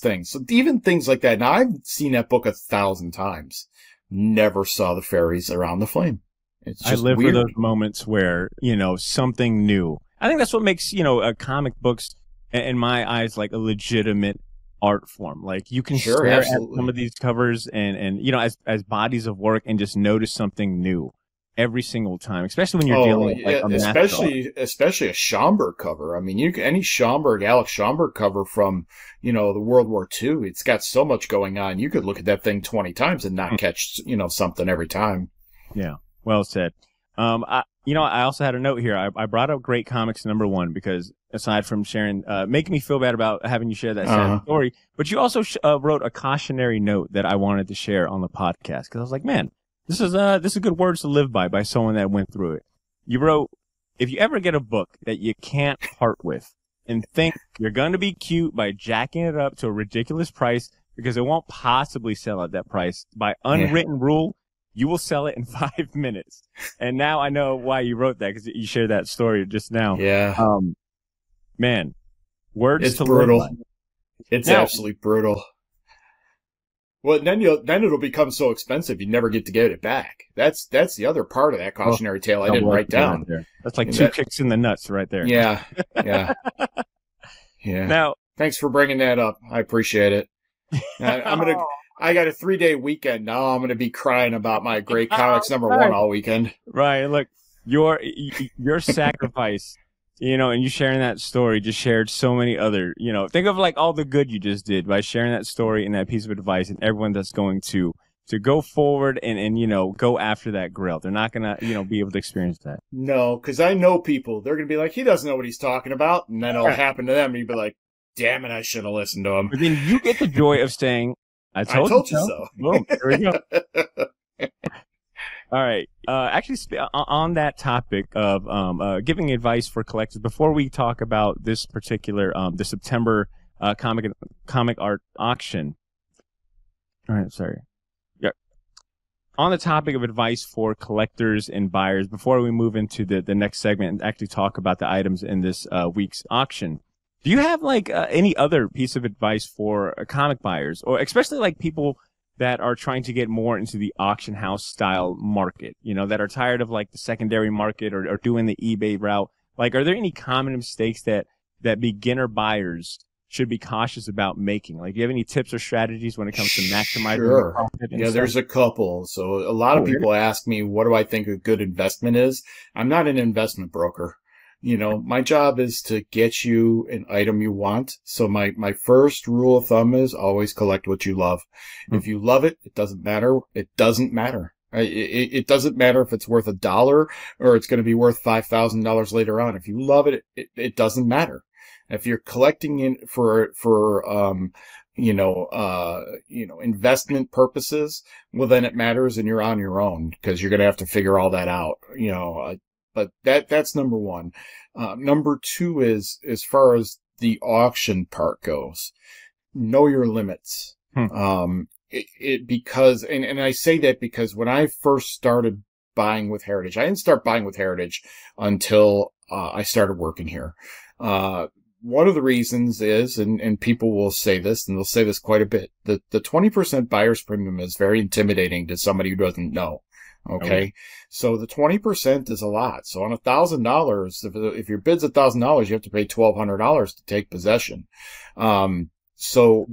thing. So even things like that. Now, I've seen that book 1,000 times. Never saw the fairies around the flame. It's just I live weird. for those moments where, something new. I think that's what makes, comic books, in my eyes, like a legitimate art form. Like, you can stare at some of these covers and as bodies of work and just notice something new every single time, especially when you're dealing with like especially a Schomburg cover. I mean, any Schomburg, Alex Schomburg cover from, the World War II, it's got so much going on. You could look at that thing 20 times and not catch, something every time. Yeah. Well said. I also had a note here. I brought up Great Comics #1 because aside from sharing, making me feel bad about having you share that sad story, but you also wrote a cautionary note that I wanted to share on the podcast because I was like, man, this is good words to live by someone that went through it. You wrote, if you ever get a book that you can't part with and think you're going to be cute by jacking it up to a ridiculous price because it won't possibly sell at that price, by unwritten rule, you will sell it in 5 minutes. And now I know why you wrote that, because you shared that story just now. Yeah. Man, words it's to brutal. live by. It's absolutely brutal. Well, then it'll become so expensive you never get to get it back. That's the other part of that cautionary tale I didn't write down. Right, that's like two kicks in the nuts right there. Yeah. Yeah. Yeah. Now, thanks for bringing that up. I appreciate it. I got a 3-day weekend now. I'm going to be crying about my Great Comics #1 all weekend. Right. Look, your sacrifice, and you sharing that story just shared so many other, think of like all the good you just did by sharing that story and that piece of advice, and everyone that's going to go forward and go after that grill. They're not going to, be able to experience that. No, because I know people, they're going to be like, he doesn't know what he's talking about. And then it'll happen to them. And you'd be like, damn it, I should have listened to him. But then you get the joy of saying, I told you so. Boom, there we go. All right. Actually, on that topic of giving advice for collectors, before we talk about this particular the September comic art auction. All right, sorry. Yeah. On the topic of advice for collectors and buyers, before we move into the next segment and actually talk about the items in this week's auction, do you have like any other piece of advice for comic buyers, or especially like people that are trying to get more into the auction house style market, that are tired of like the secondary market or doing the eBay route? Like, are there any common mistakes that beginner buyers should be cautious about making? Like, do you have any tips or strategies when it comes to maximizing the profit? Yeah, there's a couple. So a lot of people ask me, what do I think a good investment is? I'm not an investment broker. My job is to get you an item you want. So my first rule of thumb is always collect what you love. If you love it, it doesn't matter. It doesn't matter. It doesn't matter if it's worth $1 or it's going to be worth $5,000 later on. If you love it, it doesn't matter. If you're collecting in for investment purposes, well, then it matters and you're on your own because you're going to have to figure all that out, But that's number one. Number two is, as far as the auction part goes, know your limits. Because I say that because when I first started buying with Heritage, I didn't start buying with Heritage until I started working here. One of the reasons is, and people will say this, and they'll say this quite a bit, the 20% buyer's premium is very intimidating to somebody who doesn't know. Okay. So the 20% is a lot. So on $1,000, if your bid's $1,000, you have to pay $1,200 to take possession. So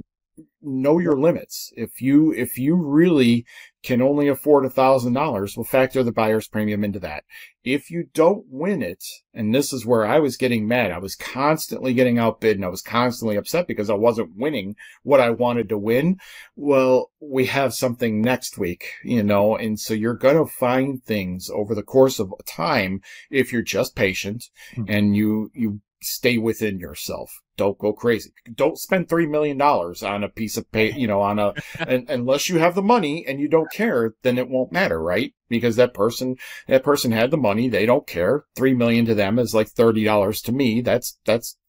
know your limits. If you really can only afford $1,000, we'll factor the buyer's premium into that. If you don't win it, and this is where I was getting mad, I was constantly getting outbid and I was constantly upset because I wasn't winning what I wanted to win. Well, we have something next week, you know, and so you're going to find things over the course of time if you're just patient and you stay within yourself. Don't go crazy. Don't spend $3 million on a piece of you know, unless you have the money and you don't care, then it won't matter, right? Because that person had the money. They don't care. $3 million to them is like $30 to me. That's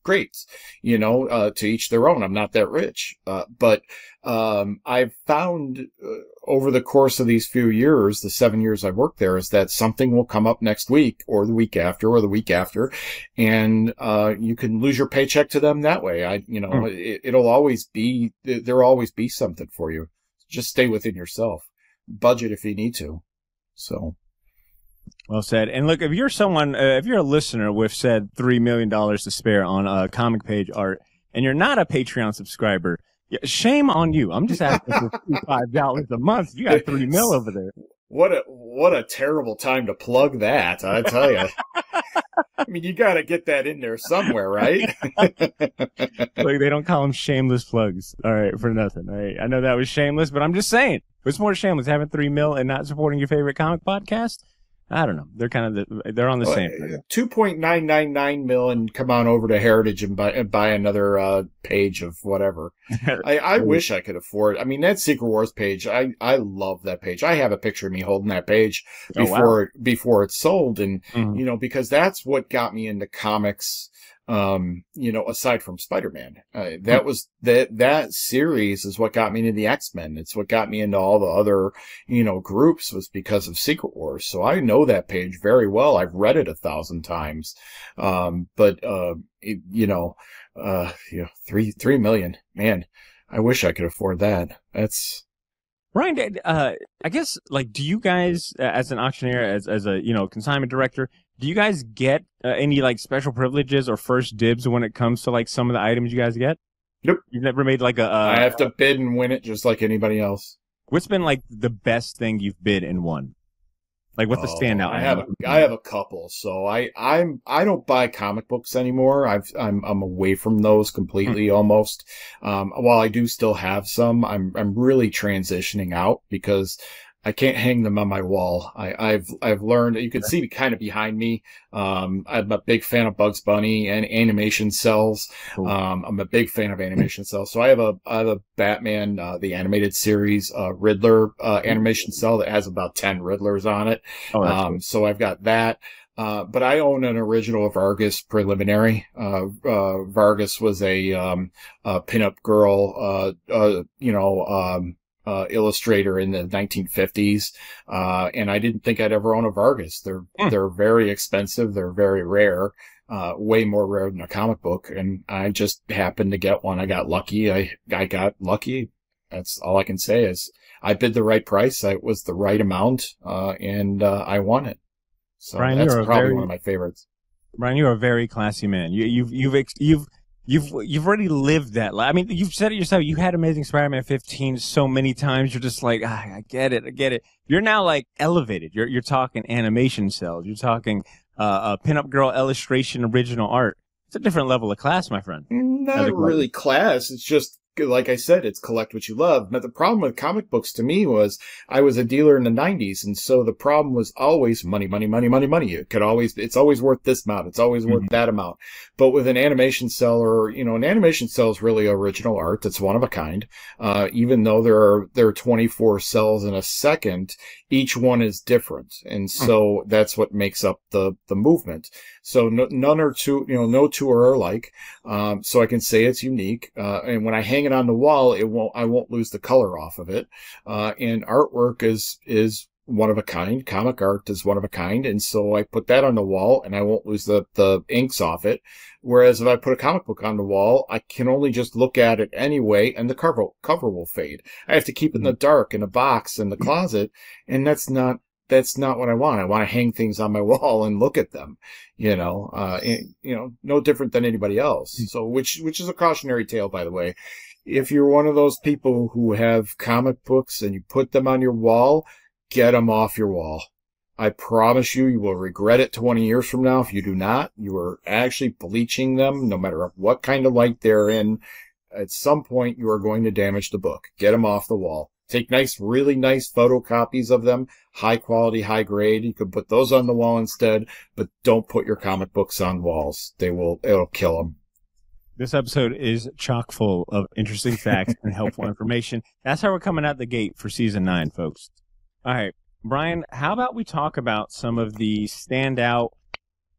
great. You know, to each their own. I'm not that rich. But I've found over the course of these few years, the 7 years I've worked there, is that something will come up next week or the week after or the week after. And, you can lose your paycheck to them that way. There'll always be something for you. Just stay within yourself. Budget if you need to. So. Well said. And look, if you're someone, if you're a listener with said $3 million to spare on comic page art, and you're not a Patreon subscriber, shame on you. I'm just asking for $5 a month. You got $3 million over there. What a terrible time to plug that, I tell you. I mean, you got to get that in there somewhere, right? Look, they don't call them shameless plugs. All right, for nothing. All right, I know that was shameless, but I'm just saying, what's more shameless, having $3 million and not supporting your favorite comic podcast? I don't know. They're kind of they're on the same. 2.999 million. Come on over to Heritage and buy another page of whatever. I wish I could afford. I mean, that Secret Wars page. I love that page. I have a picture of me holding that page before it's sold, and you know, because that's what got me into comics. You know, aside from Spider-Man, that was that series is what got me into the X-Men. It's what got me into all the other, you know, groups, was because of Secret Wars. So I know that page very well. I've read it 1,000 times. You know, 3 million, man, I wish I could afford that. That's, Brian, I guess, like, do you guys, as an auctioneer, as a, you know, consignment director, do you guys get any, like, special privileges or first dibs when it comes to, like, some of the items you guys get? Nope. You've never made, like, I have to bid and win it just like anybody else. What's been, like, the best thing you've bid and won? Like, what's the standout? I have a couple. So I don't buy comic books anymore. I'm away from those completely almost. While I do still have some, I'm really transitioning out because I can't hang them on my wall. I've learned, you can see kind of behind me. I'm a big fan of Bugs Bunny and animation cells. Cool. I'm a big fan of animation cells. So I have a Batman, the animated series, Riddler, animation cell that has about 10 Riddlers on it. Oh, that's cool. So I've got that. But I own an original Vargas preliminary. Vargas was a pinup girl, illustrator in the 1950s. And I didn't think I'd ever own a Vargas. They're very expensive. They're very rare, way more rare than a comic book. And I just happened to get one. I got lucky. I got lucky. That's all I can say is I bid the right price. It was the right amount. And I won it. So Brian, that's probably one of my favorites. Brian, you're a very classy man. You've already lived that life. I mean, you've said it yourself. You had Amazing Spider-Man 15 so many times. You're just like, I get it. You're now like elevated. You're talking animation cells. You're talking pinup girl illustration, original art. It's a different level of class, my friend. Not really class. It's just, like I said, it's collect what you love. But the problem with comic books to me was I was a dealer in the 90s. And so the problem was always money. It's always worth this amount. It's always worth that amount. But with an animation cell, or, you know, an animation cell is really original art. That's one of a kind. Even though there are 24 cells in a second, each one is different. And so that's what makes up the movement. So none are two, you know, no two are alike. So I can say it's unique. And when I hang it on the wall, I won't lose the color off of it. And artwork is one of a kind. Comic art is one of a kind. And so I put that on the wall and I won't lose the inks off it. Whereas if I put a comic book on the wall, I can only just look at it anyway and the cover will fade. I have to keep it in the dark in a box in the closet. And that's not what I want. I want to hang things on my wall and look at them, you know, no different than anybody else. So, which is a cautionary tale, by the way. if you're one of those people who have comic books and you put them on your wall, get them off your wall. I promise you, you will regret it 20 years from now. If you do not, you are actually bleaching them, no matter what kind of light they're in. At some point, you are going to damage the book. Get them off the wall. Take really nice photocopies of them, high quality, high grade. You can put those on the wall instead, but don't put your comic books on walls. It'll kill them. This episode is chock full of interesting facts and helpful information. That's how we're coming out the gate for season 9, folks. All right, Brian, how about we talk about some of the standout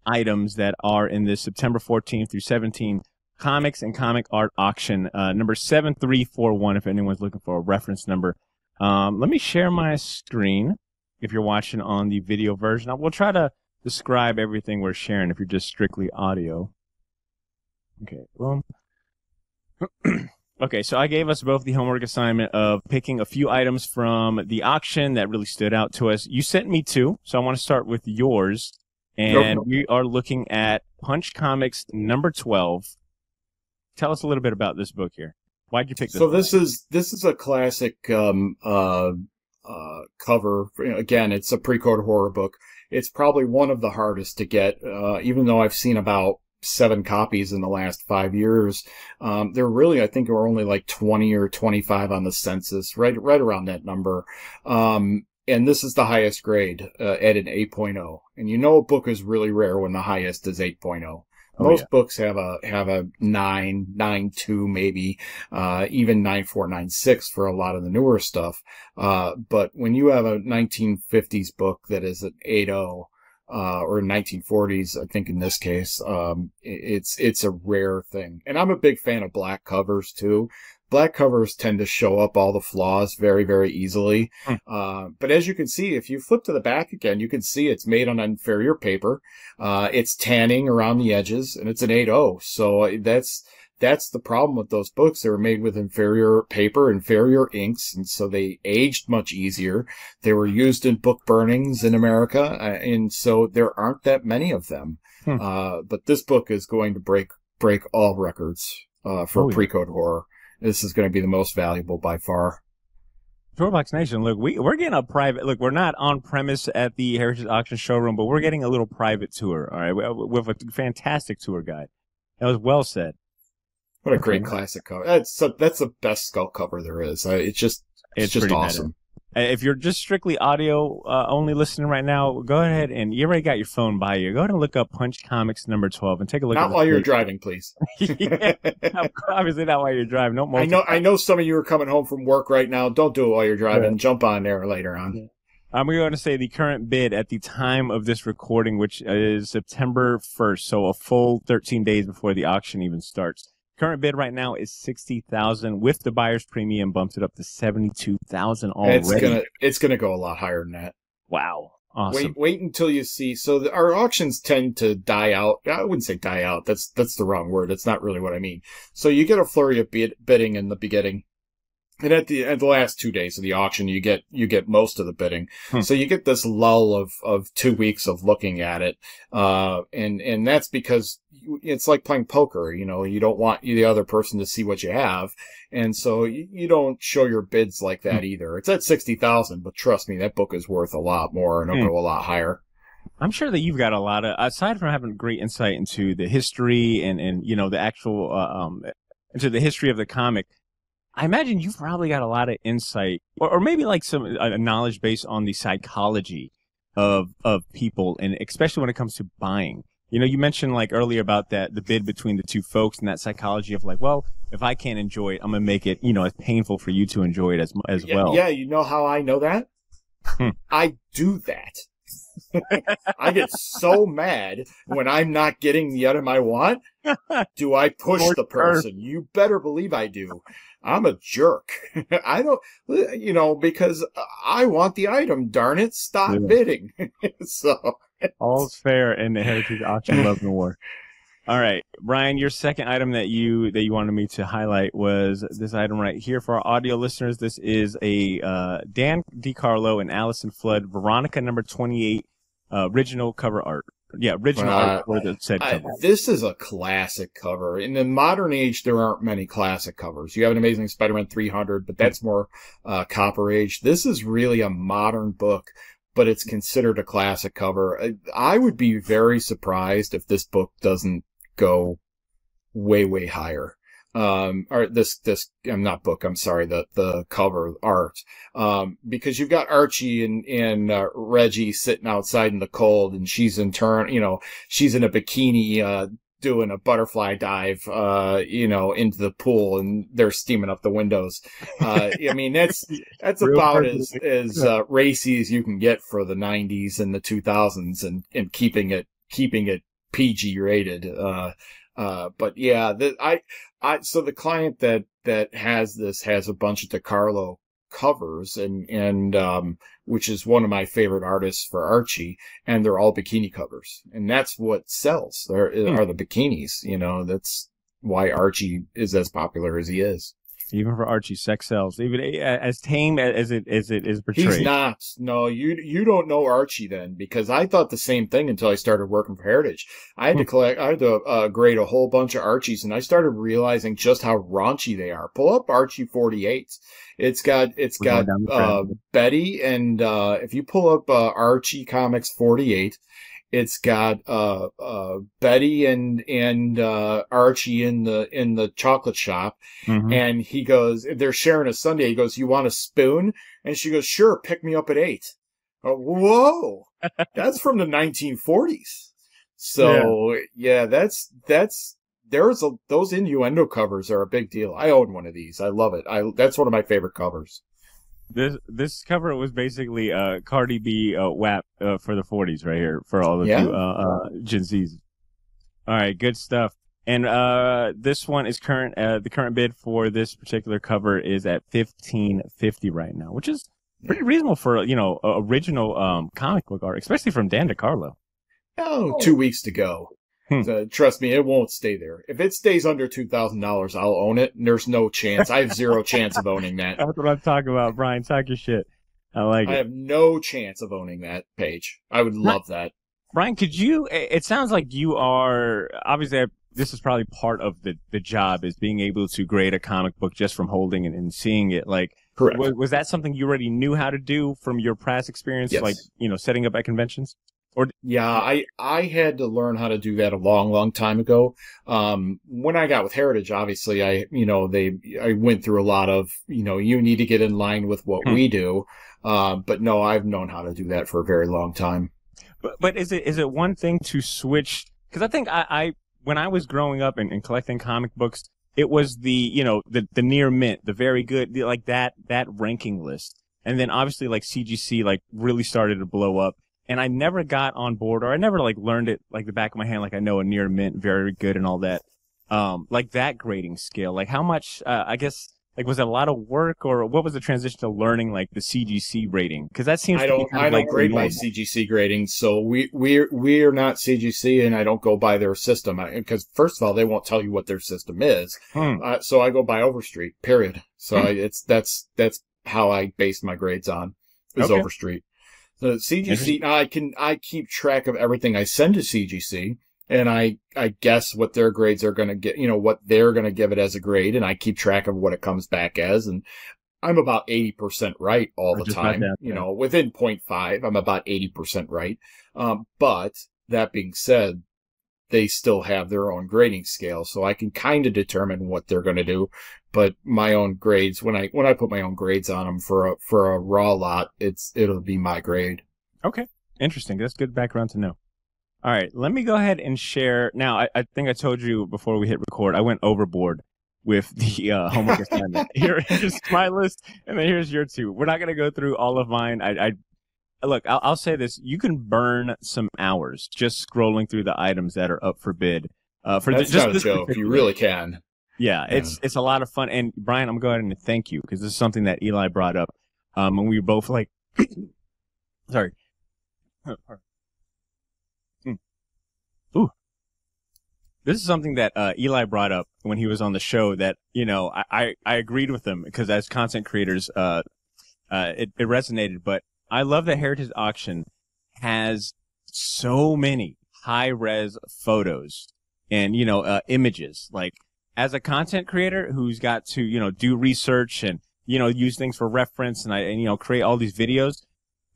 items that are in this September 14th through 17th comics and comic art auction, number 7341, if anyone's looking for a reference number. Let me share my screen if you're watching on the video version. We'll try to describe everything we're sharing if you're just strictly audio. Okay, boom. Okay, so I gave us both the homework assignment of picking a few items from the auction that really stood out to us. You sent me 2, so I want to start with yours. And we are looking at Punch Comics number 12. Tell us a little bit about this book here. Why'd you pick this? So this is a classic cover. Again, it's a pre-code horror book. It's probably one of the hardest to get, even though I've seen about 7 copies in the last 5 years. There really, I think, are only like 20 or 25 on the census, right around that number. And this is the highest grade at an 8.0. And you know a book is really rare when the highest is 8.0. Most books have a 9.2 maybe, even 9.4, 9.6 for a lot of the newer stuff. But when you have a 1950s book that is an 8.0, or 1940s, I think in this case, it's a rare thing. And I'm a big fan of black covers too. Black covers tend to show up all the flaws very, very easily. But as you can see, if you flip to the back again, you can see it's made on inferior paper. It's tanning around the edges, and it's an 8.0. So that's the problem with those books. They were made with inferior paper, inferior inks, and so they aged much easier. They were used in book burnings in America, and so there aren't that many of them. But this book is going to break all records for pre-code horror. This is going to be the most valuable by far. Toolbox Nation, look, we're getting a private, look, we're not on premise at the Heritage Auction showroom, but we're getting a little private tour, all right, with a fantastic tour guide. That was well said. What a great classic cover. That's the best skull cover there is. It's just awesome. Meta. If you're just strictly audio only listening right now, go ahead and you already got your phone by you. Go ahead and look up Punch Comics number 12 and take a look. Not while you're driving, please. Yeah, obviously not while you're driving. Don't I know some of you are coming home from work right now. Don't do it while you're driving. Yeah. Jump on there later on. Yeah. I'm going to say the current bid at the time of this recording, which is September 1st, so a full 13 days before the auction even starts. Current bid right now is $60,000 with the buyer's premium bumps it up to $72,000 already. It's gonna go a lot higher than that. Wow. Awesome. Wait until you see. So our auctions tend to die out. I wouldn't say die out. That's the wrong word. That's not really what I mean. So you get a flurry of bidding in the beginning. And at the last 2 days of the auction, you get most of the bidding. So you get this lull of 2 weeks of looking at it. And that's because it's like playing poker. You know, you don't want the other person to see what you have. And so you don't show your bids like that either. It's at 60,000, but trust me, that book is worth a lot more and it'll go a lot higher. I'm sure that you've got a lot of, aside from having great insight into the history and you know, the actual, into the history of the comic, I imagine you've probably got a lot of insight, or maybe like some knowledge based on the psychology of people, and especially when it comes to buying. You know, you mentioned like earlier about the bid between the two folks and that psychology of like, well, if I can't enjoy it, I'm gonna make it, you know, as painful for you to enjoy it as well. Yeah, you know how I know that? I do that. I get so mad when I'm not getting the item I want. Do I push the person? You better believe I do. I'm a jerk. I don't, you know, because I want the item. Darn it. Stop bidding. So all's fair in the Heritage Auction Love and War. All right, Brian, your second item that you wanted me to highlight was this item right here for our audio listeners. This is a Dan DiCarlo and Allison Flood Veronica number 28 original cover art. Yeah, original art for the said cover. This is a classic cover. In the modern age, there aren't many classic covers. You have an Amazing Spider-Man 300, but that's more Copper Age. This is really a modern book, but it's considered a classic cover. I would be very surprised if this book doesn't go way, way higher. Or this, not book, I'm sorry, the cover art. Because you've got Archie and Reggie sitting outside in the cold, and she's in turn, she's in a bikini, doing a butterfly dive, into the pool, and they're steaming up the windows. I mean, that's about as racy as you can get for the 90s and the 2000s, and keeping it PG rated. But yeah, so the client that has this has a bunch of DeCarlo covers, and which is one of my favorite artists for Archie, and they're all bikini covers, and that's what sells. There are the bikinis, that's why Archie is as popular as he is. Even for Archie, sex sells. Even as tame as it is portrayed. He's not. No, you don't know Archie then, because I thought the same thing until I started working for Heritage. I had to grade a whole bunch of Archies, and I started realizing just how raunchy they are. Pull up Archie 48. It's got Betty, and if you pull up Archie Comics 48, it's got Betty and Archie in the chocolate shop, and he goes, they're sharing a sundae. He goes, "You want a spoon?" And she goes, "Sure, pick me up at 8." Whoa, that's from the 1940s. So yeah, those innuendo covers are a big deal. I own one of these. I love it. That's one of my favorite covers. This cover was basically Cardi B WAP for the 40s right here for all of you Gen Zs. All right, good stuff. And this one is current. The current bid for this particular cover is at $15.50 right now, which is pretty reasonable for original comic book art, especially from Dan DeCarlo. 2 weeks to go. So, trust me, it won't stay there. If it stays under $2,000, I'll own it. And there's no chance. I have zero chance of owning that. That's what I'm talking about, Brian. Talk your shit. I like it. I have no chance of owning that page. I would love that. Brian, it sounds like you are, obviously, this is probably part of the job, is being able to grade a comic book just from holding it and seeing it. Like, correct. Was that something you already knew how to do from your past experience? Yes. Like, setting up at conventions? Yeah, I had to learn how to do that a long, long time ago. When I got with Heritage, obviously, I went through a lot of, you need to get in line with what we do. But no, I've known how to do that for a very long time. But is it one thing to switch? Because I think when I was growing up and collecting comic books, it was the near mint, the very good, like that ranking list. And then obviously like CGC like really started to blow up. And I never got on board, or I never like learned it like the back of my hand, like I know a near mint, very good and all that. Like that grading scale, like how much, I guess, like was it a lot of work, or what was the transition to learning like the CGC rating? Because that seems I don't grade by CGC grading, so we're not CGC, and I don't go by their system, because first of all, they won't tell you what their system is. So I go by Overstreet, period. So that's how I base my grades on, is Overstreet. The CGC, I keep track of everything I send to CGC, and I guess what their grades are going to get, what they're going to give it as a grade, and I keep track of what it comes back as, and I'm about 80% right all the time. Within 0.5, I'm about 80% right. But that being said, they still have their own grading scale, so I can kind of determine what they're going to do. But my own grades, when I put my own grades on them for a raw lot, it'll be my grade. Okay, interesting. That's good background to know. All right, let me go ahead and share. Now, I think I told you before we hit record, I went overboard with the homework assignment. Here's my list, and then here's your two. We're not going to go through all of mine. Look, I'll say this. You can burn some hours just scrolling through the items that are up for bid. That's not a joke. You really can. Yeah, it's a lot of fun. And Brian, I'm going to go ahead and thank you, because this is something that Eli brought up. And we were both like, sorry. Ooh. This is something that Eli brought up when he was on the show that, I agreed with him, because as content creators, it resonated. But I love that Heritage Auction has so many high res photos and, images. Like, as a content creator who's got to, do research and, use things for reference and create all these videos,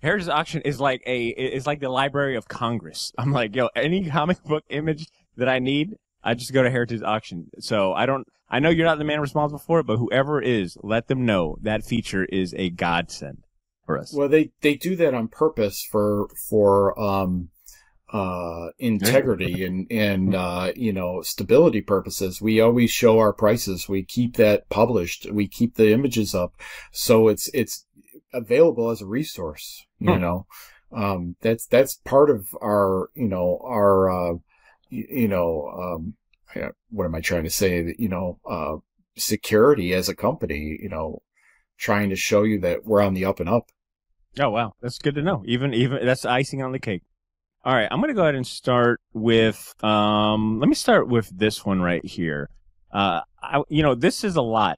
Heritage Auction is like the Library of Congress. I'm like, any comic book image that I need, I just go to Heritage Auction. So I know you're not the man responsible for it, but whoever is, let them know that feature is a godsend for us. Well, they do that on purpose for integrity and stability purposes. We always show our prices. We keep that published. We keep the images up, so it's available as a resource. That's part of our what am I trying to say? Security as a company. Trying to show you that we're on the up and up. Oh wow, that's good to know. Even that's icing on the cake. All right, I'm going to go ahead and start with, let me start with this one right here. This is a lot.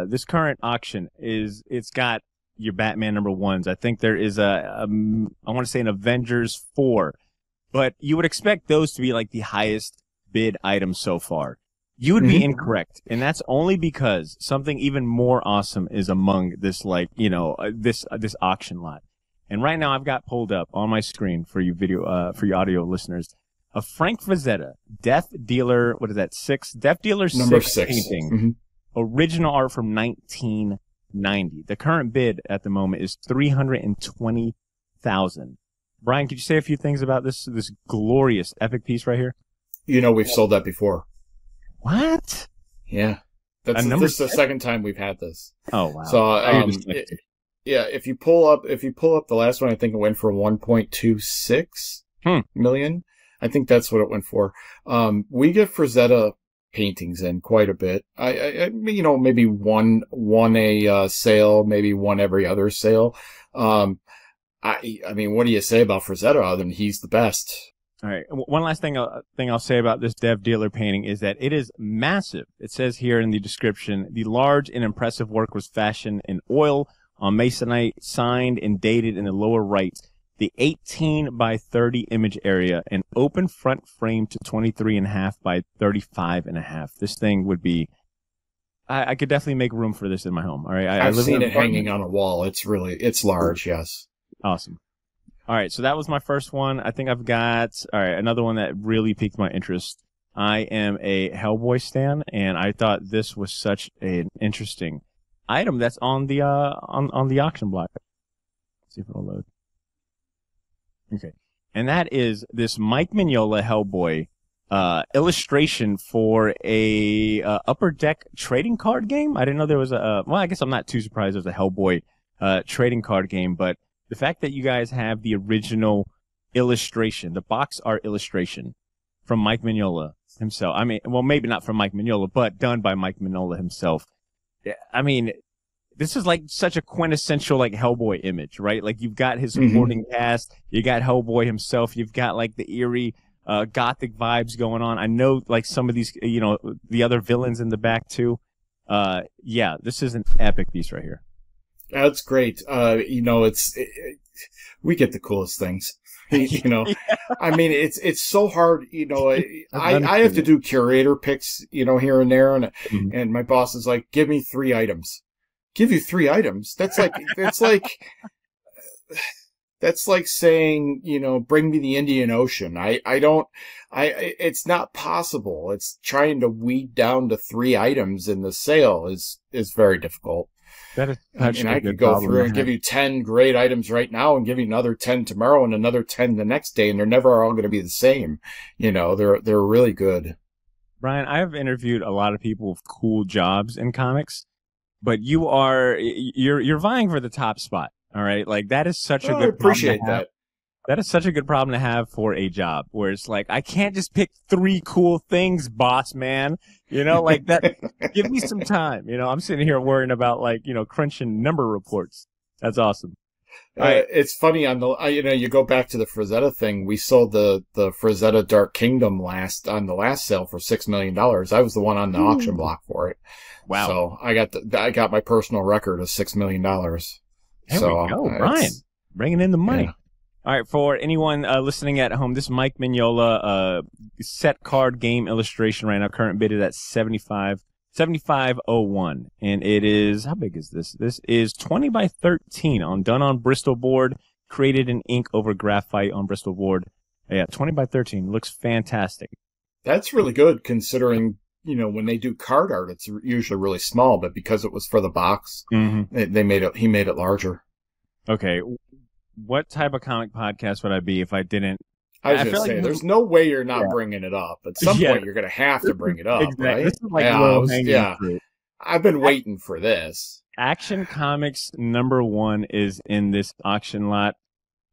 This current auction it's got your Batman #1s. I think there is I want to say an Avengers 4, but you would expect those to be like the highest bid item so far. You would be incorrect, and that's only because something even more awesome is among this, this auction lot. And right now I've got pulled up on my screen for you for your audio listeners, a Frank Frazetta, Death Dealer, what is that, 6? Death Dealer number 6 6 painting. Original art from 1990. The current bid at the moment is $320,000. Brian, could you say a few things about this glorious epic piece right here? We've sold that before. What? Yeah. This is the second time we've had this. Oh wow. So if you pull up the last one, I think it went for 1.26 million. I think that's what it went for. We get Frazetta paintings in quite a bit. I maybe one a sale, maybe one every other sale. I mean, what do you say about Frazetta other than he's the best? All right. One last thing I'll say about this Dev Dealer painting is that it is massive. It says here in the description, the large and impressive work was fashioned in oil on masonite, signed and dated in the lower right. The 18 by 30 image area, an open front frame to 23.5 by 35.5. This thing would be, I could definitely make room for this in my home. All right. I've seen it hanging on a wall. It's large. Yes. Awesome. All right, so that was my first one. I think I've got, another one that really piqued my interest. I am a Hellboy stan, and I thought this was such an interesting item that's on the auction block. Let's see if it'll load. Okay, and that is this Mike Mignola Hellboy illustration for a Upper Deck trading card game. I didn't know there was I guess I'm not too surprised there's a Hellboy trading card game, but the fact that you guys have the original illustration, the box art illustration from Mike Mignola himself. I mean, well, maybe not from Mike Mignola, but done by Mike Mignola himself. I mean, this is like such a quintessential like Hellboy image, right? Like you've got his supporting cast, you got Hellboy himself, you've got like the eerie gothic vibes going on. I know like some of these, the other villains in the back too. Yeah, this is an epic piece right here. That's great. We get the coolest things. Yeah. I mean, it's so hard. I have to do curator picks, here and there, and my boss is like, "Give me 3 items." Give you 3 items? That's like saying, bring me the Indian Ocean. It's not possible. It's trying to weed down to 3 items in the sale is very difficult. That is I could go through and give you 10 great items right now and give you another 10 tomorrow and another 10 the next day, and they're never all going to be the same. They're really good. Brian, I have interviewed a lot of people with cool jobs in comics, but you're vying for the top spot. All right, like that is such a good. I appreciate that. That is such a good problem to have for a job where it's like, I can't just pick 3 cool things, boss man. Like that, give me some time. I'm sitting here worrying about crunching number reports. That's awesome. It's funny you go back to the Frazetta thing. We sold the Frazetta Dark Kingdom on the last sale for $6 million. I was the one on the auction block for it. Wow. So I got my personal record of $6 million. There we go, Brian. Bringing in the money. Yeah. All right, for anyone listening at home, this is Mike Mignola, set card game illustration right now. Current bid is at 75.01, and it is, how big is this? This is 20 by 13 done on Bristol board, created in ink over graphite on Bristol board. Yeah, 20 by 13 looks fantastic. That's really good considering, when they do card art, it's usually really small, but because it was for the box, he made it larger. Okay. What type of comic podcast would I be if I didn't? I was going to say, there's no way you're not bringing it up. At some point, you're going to have to bring it up, exactly. Right? This is like fruit. I've been waiting for this. Action Comics #1 is in this auction lot.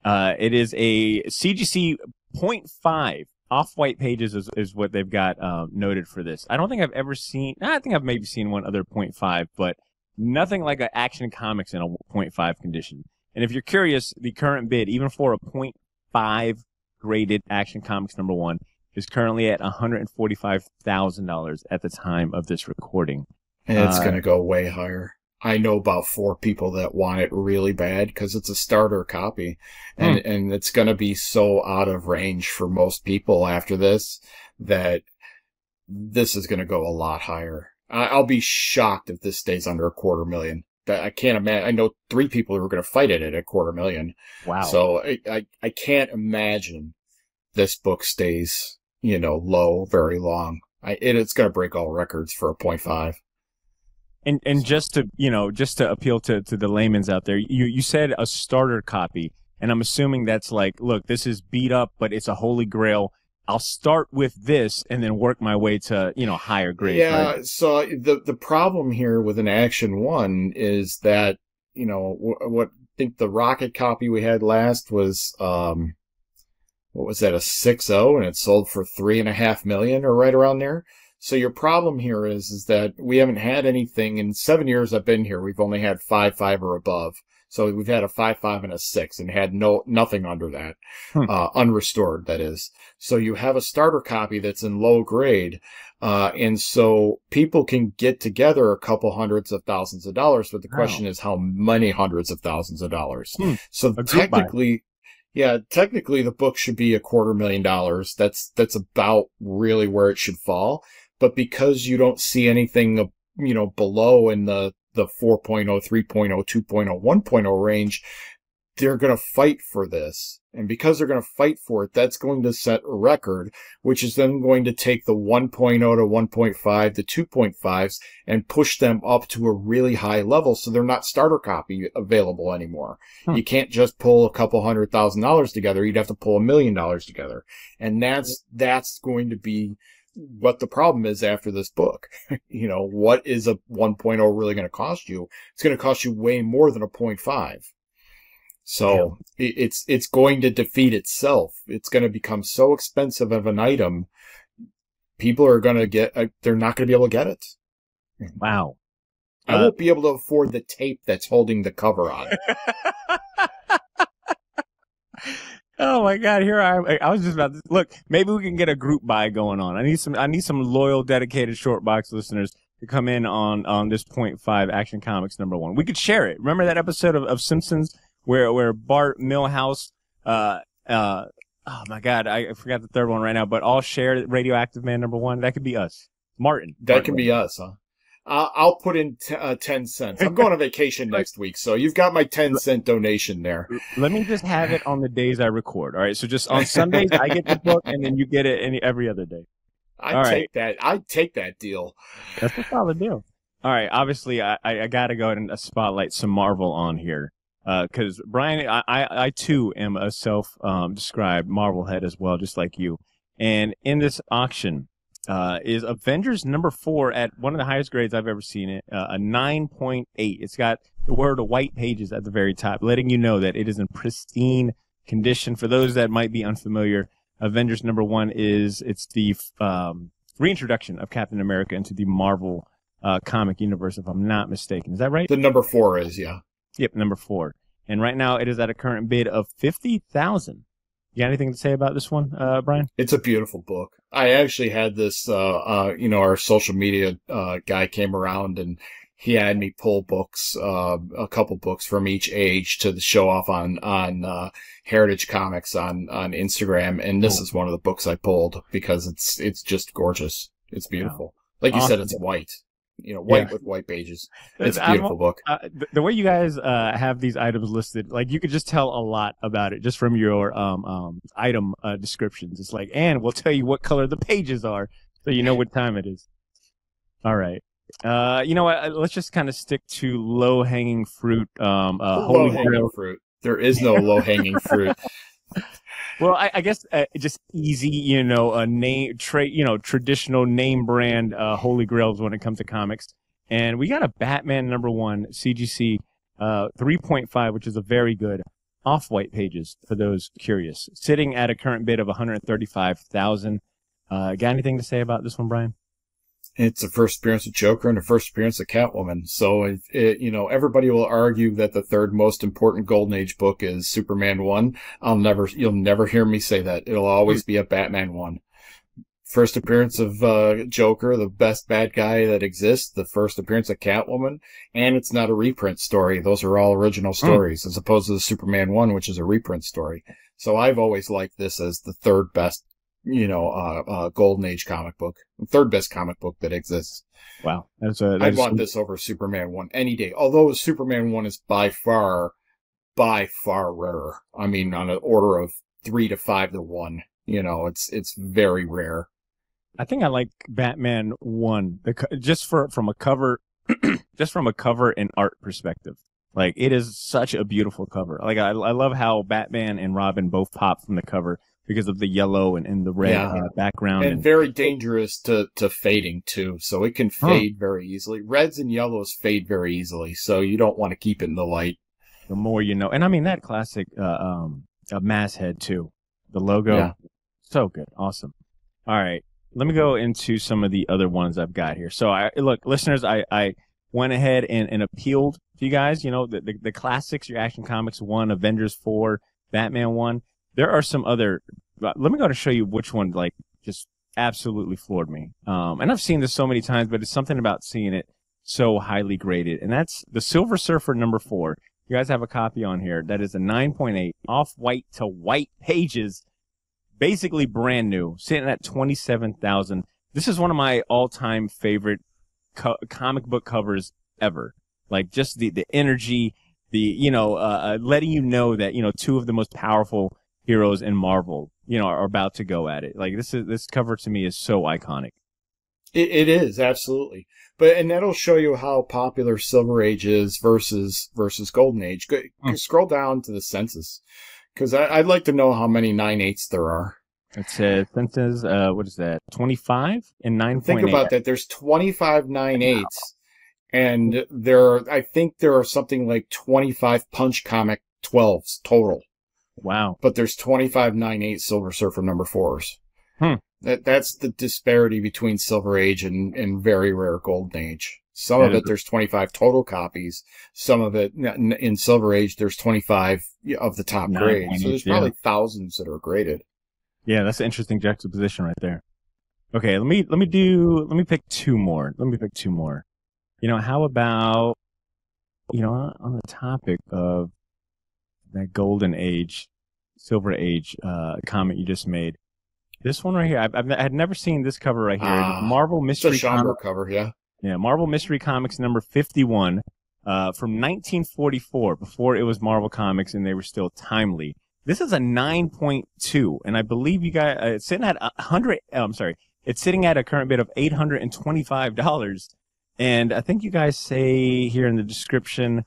It is a CGC 0.5 off-white pages is what they've got noted for this. I don't think I've ever seen. I think I've maybe seen one other 0.5, but nothing like an Action Comics in a 0.5 condition. And if you're curious, the current bid, even for a 0.5 graded Action Comics #1, is currently at $145,000 at the time of this recording. And it's going to go way higher. I know about 4 people that want it really bad because it's a starter copy. And it's going to be so out of range for most people after this that this is going to go a lot higher. I'll be shocked if this stays under $250,000. I can't imagine. I know 3 people who are going to fight it at $250,000. Wow. So I can't imagine this book stays, low very long. It's going to break all records for a 0.5. And just to appeal to the layman's out there, you said a starter copy, and I'm assuming that's like, look, this is beat up, but it's a holy grail. I'll start with this and then work my way to, higher grade. Yeah. Right? So the problem here with an Action 1 is that, what I think the Rocket copy we had last was, what was that, a 6.0, and it sold for $3.5 million or right around there. So your problem here is that we haven't had anything in 7 years I've been here. We've only had 5.5 or above. So we've had a 5.5 and a 6 and had nothing under that, unrestored, that is. So you have a starter copy that's in low grade. And so people can get together a couple hundreds of thousands of dollars, but the question is how many hundreds of thousands of dollars. So technically the book should be $250,000. That's about really where it should fall. But because you don't see anything, below in the 4.0, 3.0, 2.0, 1.0 range, they're going to fight for this. And because they're going to fight for it, that's going to set a record, which is then going to take the 1.0 to 1.5 to 2.5s and push them up to a really high level. So they're not starter copy available anymore. You can't just pull a couple $100,000 together. You'd have to pull $1 million together. And that's going to be what the problem is after this book. What is a 1.0 really going to cost you? It's going to cost you way more than a 0.5. So it's going to defeat itself. It's going to become so expensive of an item. People are going to they're not going to be able to get it. Wow. I won't be able to afford the tape that's holding the cover on. Oh my God! Here I was just about to look. Maybe we can get a group buy going on. I need some loyal, dedicated short box listeners to come in on this 0.5 Action Comics #1. We could share it. Remember that episode of Simpsons where Bart Milhouse, oh my God, I forgot the third one right now, but all share Radioactive Man #1. That could be us, Martin. That could be us, huh? I'll put in 10 cents. I'm going on vacation next week, so you've got my 10-cent donation there. Let me just have it on the days I record. All right, so just on Sundays I get the book, and then you get it every other day. I'd take that deal. That's a solid deal. All right, obviously I got to go ahead and spotlight some Marvel on here, because Brian, I too am a self-described Marvel head as well, just like you. And in this auction, is Avengers #4 at one of the highest grades I've ever seen it, a 9.8. It's got the word white pages at the very top, letting you know that it is in pristine condition. For those that might be unfamiliar, Avengers #1 it's the reintroduction of Captain America into the Marvel comic universe, if I'm not mistaken. Is that right? The #4 is, yeah. Yep, #4. And right now it is at a current bid of $50,000. You got anything to say about this one, Brian? It's a beautiful book. I actually had this, our social media guy came around and he had me pull books, a couple books from each age to show off on Heritage Comics on Instagram. And this is one of the books I pulled because it's just gorgeous. It's beautiful. Like you said, it's white, white with white pages. It's a beautiful book. The way you guys have these items listed, like you could just tell a lot about it just from your item descriptions. It's like, and we'll tell you what color the pages are, so you know what time it is. All right. You know what? Let's just kind of stick to low-hanging fruit. Low-hanging fruit. There is no low-hanging fruit. Well, I guess just easy, traditional name brand holy grails when it comes to comics. And we got a Batman #1 CGC 3.5, which is a very good off-white pages for those curious, sitting at a current bid of $135,000. Got anything to say about this one, Brian? It's the first appearance of Joker and the first appearance of Catwoman. So, everybody will argue that the third most important Golden Age book is Superman 1. You'll never hear me say that. It'll always be a Batman 1. First appearance of Joker, the best bad guy that exists. The first appearance of Catwoman. And it's not a reprint story. Those are all original stories, as opposed to the Superman 1, which is a reprint story. So I've always liked this as the third best Golden Age comic book. Third best comic book that exists. Wow. I'd want this over Superman 1 any day. Although Superman 1 is by far rarer. I mean, on an order of 3 to 5 to 1. It's very rare. I think I like Batman 1 just from a cover and art perspective. Like, it is such a beautiful cover. Like, I love how Batman and Robin both pop from the cover because of the yellow and the red background. And very dangerous to fading, too. So it can fade very easily. Reds and yellows fade very easily, so you don't want to keep it in the light. The more you know. And I mean, that classic masthead, too. The logo, so good. Awesome. All right. Let me go into some of the other ones I've got here. So, look, listeners, I went ahead and appealed to you guys. The classics, your Action Comics 1, Avengers 4, Batman 1. There are some other. Let me go to show you which one just absolutely floored me. And I've seen this so many times, but it's something about seeing it so highly graded, and that's the Silver Surfer #4. You guys have a copy on here that is a 9.8 off-white to white pages, basically brand new, sitting at $27,000. This is one of my all-time favorite comic book covers ever. Like, just the energy, letting you know that two of the most powerful heroes in Marvel, are about to go at it. Like, this cover to me is so iconic. It is, absolutely. And that'll show you how popular Silver Age is versus Golden Age. Scroll down to the census, because I'd like to know how many 9/8s there are. It says census, what is that, 25 and 9.8? Think about that. There's 25 9/8s. Wow. And I think there are something like 25 Punch Comic 12s total. Wow. But there's 25 9/8 Silver Surfer #4s. That's the disparity between Silver Age and very rare Golden Age. Some of it, there's 25 total copies. Some of it, in Silver Age, there's 25 of the top grade. So there's probably thousands that are graded. Yeah, that's an interesting juxtaposition right there. Okay, let me pick two more. How about, on the topic of that Golden Age, Silver Age comic you just made. This one right here, I had never seen this cover right here. Marvel Mystery It's a genre cover, yeah. Yeah, Marvel Mystery Comics #51 from 1944, before it was Marvel Comics and they were still timely. This is a 9.2, and I believe you guys, it's sitting at it's sitting at a current bid of $825. And I think you guys say here in the description,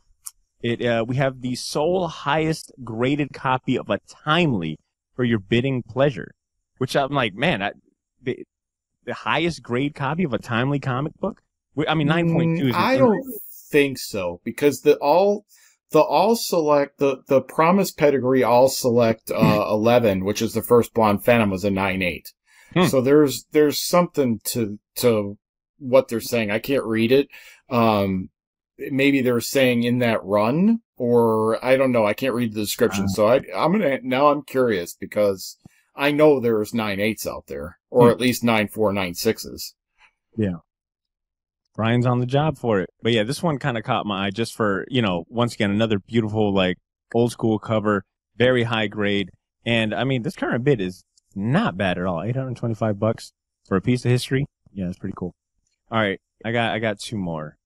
we have the sole highest graded copy of a timely for your bidding pleasure, which I'm like, man, the highest grade copy of a timely comic book? I mean, 9.2 is... I don't think so, because the Promise Pedigree All Select 11, which is the first Blonde Phantom, was a 9.8. So there's something to what they're saying. I can't read it. Maybe they're saying in that run, or I don't know. I can't read the description. So I'm curious, because I know there's 9.8s out there, or at least 9.4, 9.6s. Yeah. Brian's on the job for it. But yeah, this one kind of caught my eye just for, once again, another beautiful, like, old school cover, very high grade. And I mean, this current bid is not bad at all. $825 for a piece of history. Yeah, that's pretty cool. All right. I got two more.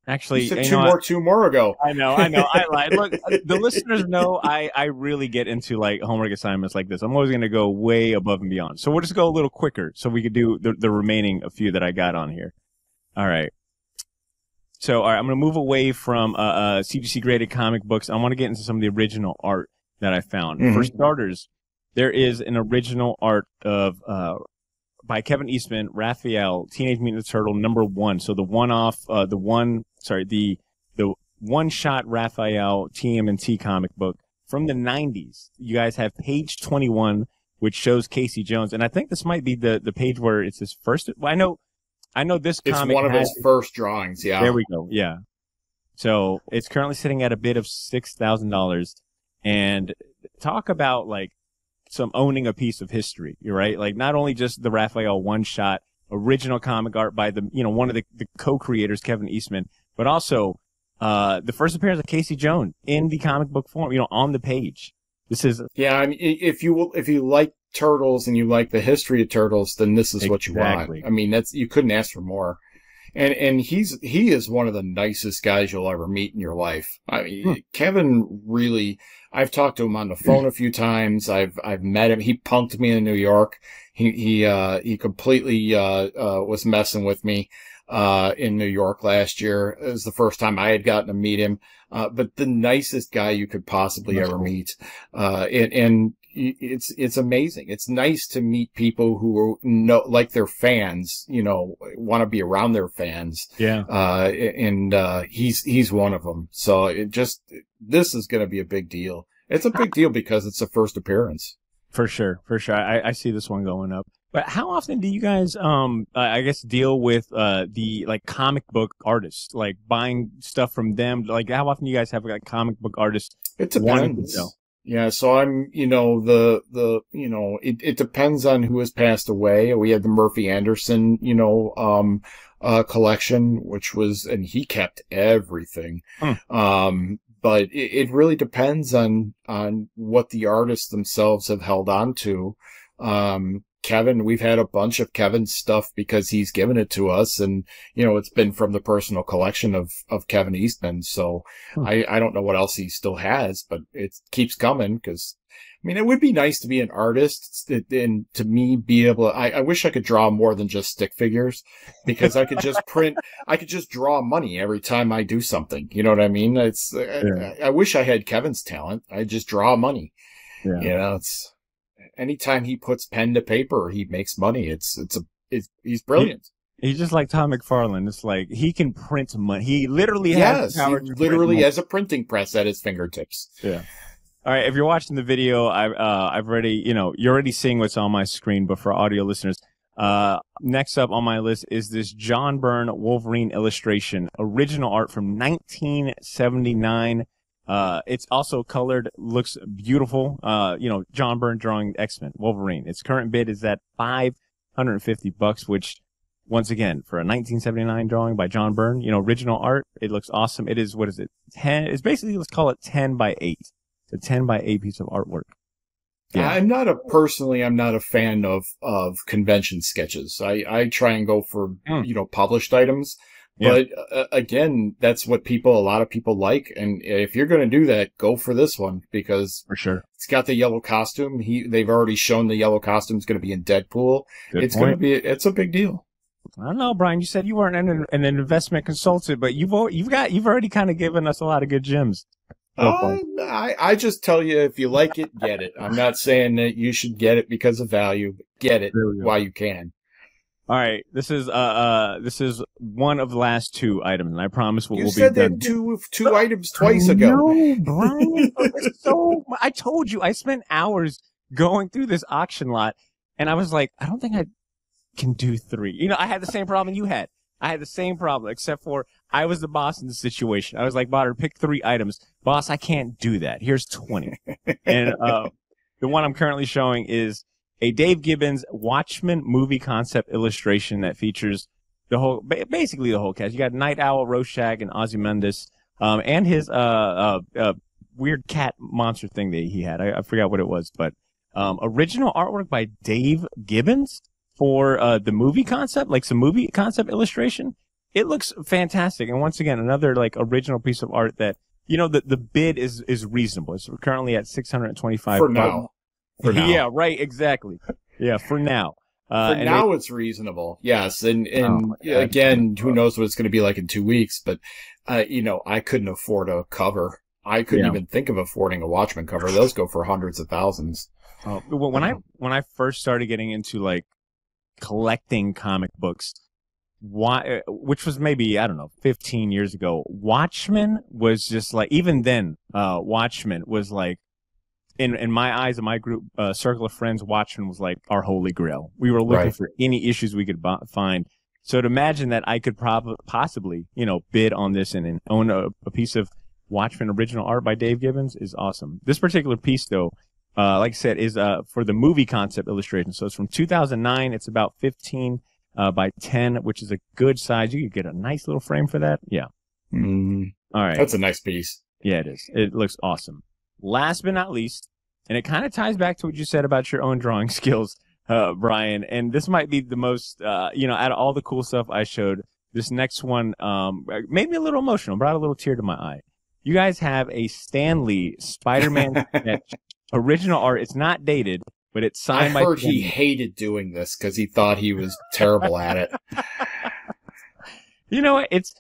Actually, you said two more ago. I know. I lied. Look, the listeners know I really get into like homework assignments like this. I'm always going to go way above and beyond. So we'll just go a little quicker so we could do the remaining a few that I got on here. All right. So, all right, I'm going to move away from CGC graded comic books. I want to get into some of the original art that I found. For starters, there is an original art of by Kevin Eastman, Raphael, Teenage Mutant Ninja Turtle #1. So the one-shot Raphael TMNT comic book from the 90s. You guys have page 21, which shows Casey Jones. And I think this might be the page where it's his first. Well, I know this comic. It's one of his first drawings, yeah. There we go, yeah. So it's currently sitting at a bid of $6,000. And talk about, like, some owning a piece of history, you're right? Like, not only just the Raphael one-shot original comic art by one of the co-creators, Kevin Eastman, but also the first appearance of Casey Jones in the comic book form, on the page. This is I mean, if you like Turtles and you like the history of Turtles, then this is what you want. I mean, you couldn't ask for more. And he is one of the nicest guys you'll ever meet in your life. I mean, Kevin really, I've talked to him on the phone a few times. I've met him. He punked me in New York. He completely, was messing with me, in New York last year. It was the first time I had gotten to meet him. But the nicest guy you could possibly ever meet. And it's amazing. It's nice to meet people who like their fans, want to be around their fans. Yeah. And he's one of them. So this is going to be a big deal. It's a big deal because it's a first appearance. For sure. I see this one going up. But how often do you guys, I guess, deal with the like comic book artists, like buying stuff from them? Like, how often do you guys have like comic book artists? It depends. Yeah, so I'm, it depends on who has passed away. We had the Murphy Anderson, collection, which was, and he kept everything. But it really depends on what the artists themselves have held on to. Kevin, we've had a bunch of Kevin's stuff because he's given it to us, and it's been from the personal collection of Kevin Eastman. So I don't know what else he still has, but it keeps coming because I mean, it would be nice to be an artist and to me be able to, I wish I could draw more than just stick figures because I could just I could just draw money every time I do something. You know what I mean? I wish I had Kevin's talent. I just draw money. Yeah. Anytime he puts pen to paper, he makes money. He's brilliant. He's just like Tom McFarlane. It's like he can print money. He literally has the power. He literally has a printing press at his fingertips. Yeah. All right. If you're watching the video, I've already, you're already seeing what's on my screen. But for audio listeners, next up on my list is this John Byrne Wolverine illustration, original art from 1979. It's also colored, looks beautiful. John Byrne drawing X-Men, Wolverine. Its current bid is at $550, which, once again, for a 1979 drawing by John Byrne, original art, it looks awesome. It is, what is it? 10, it's basically, let's call it 10 by 8. It's a 10 by 8 piece of artwork. Yeah. I'm not a fan of convention sketches. I try and go for, published items. But again, that's what a lot of people like. And if you're going to do that, go for this one because for sure it's got the yellow costume. They've already shown the yellow costume is going to be in Deadpool. It's a big deal. I don't know, Brian. You said you weren't an investment consultant, but you've already kind of given us a lot of good gems. I just tell you, if you like it, get it. I'm not saying that you should get it because of value, but get it while you can. All right, this is one of the last two items, and I promise we'll be done. You said that two items twice ago. No, Brian. I told you I spent hours going through this auction lot, and I was like, I don't think I can do 3. I had the same problem you had. I had the same problem, except for I was the boss in the situation. I was like, Botter, pick 3 items. Boss, I can't do that. Here's 20. And the one I'm currently showing is a Dave Gibbons Watchmen movie concept illustration that features basically the whole cast. You got Night Owl, Rorschach, and Ozymandias, and his weird cat monster thing that he had. I forgot what it was, but original artwork by Dave Gibbons for the movie concept, like some movie concept illustration. It looks fantastic, and once again, another like original piece of art that the bid is reasonable. It's currently at $625 for now. For now, yeah, right, exactly. Yeah, for now. For now, it's reasonable. Yes, and again, who knows what it's going to be like in 2 weeks? But I couldn't afford a cover. I couldn't even think of affording a Watchmen cover. Those go for hundreds of thousands. When I first started getting into like collecting comic books, which was maybe, I don't know, 15 years ago, Watchmen was just like, even then, Watchmen was like, in my eyes, in my group, circle of friends, Watchmen was like our holy grail. We were looking for any issues we could find. So to imagine that I could possibly, bid on this and own a piece of Watchmen original art by Dave Gibbons is awesome. This particular piece, though, like I said, is for the movie concept illustration. So it's from 2009. It's about 15 by 10, which is a good size. You could get a nice little frame for that. Yeah. All right. That's a nice piece. Yeah, it is. It looks awesome. Last but not least, and it kind of ties back to what you said about your own drawing skills, Brian, and this might be the most, out of all the cool stuff I showed, this next one made me a little emotional, brought a little tear to my eye. You guys have a Stan Lee Spider-Man sketch, original art. It's not dated, but it's signed by... I heard he hated doing this because he thought he was terrible at it. You know what? It's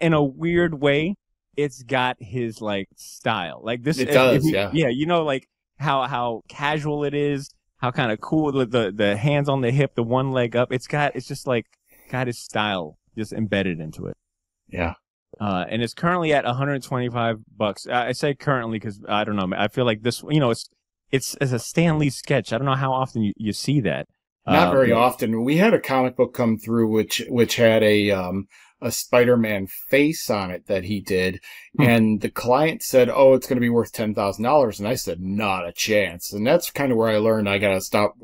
in a weird way, it's got his like style. Like this, it does, yeah. Yeah, like how casual it is, how kind of cool the hands on the hip, the one leg up. It's just like got his style just embedded into it. Yeah. And it's currently at $125. I say currently because I don't know. I feel like this, it's as a Stan Lee sketch. I don't know how often you see that. Not very often. We had a comic book come through which had a Spider-Man face on it that he did, and the client said, "Oh, it's going to be worth $10,000," and I said, "Not a chance." And that's kind of where I learned I got to stop.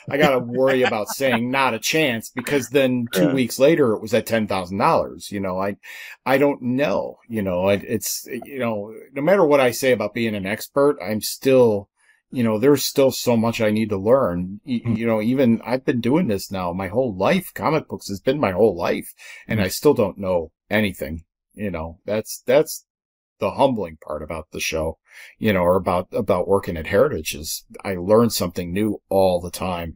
I got to worry about saying "not a chance" because then 2 weeks later it was at $10,000. I don't know. It's no matter what I say about being an expert, I'm still. There's still so much I need to learn. Even I've been doing this now my whole life. Comic books has been my whole life, and I still don't know anything. That's the humbling part about the show, or about working at Heritage is I learn something new all the time.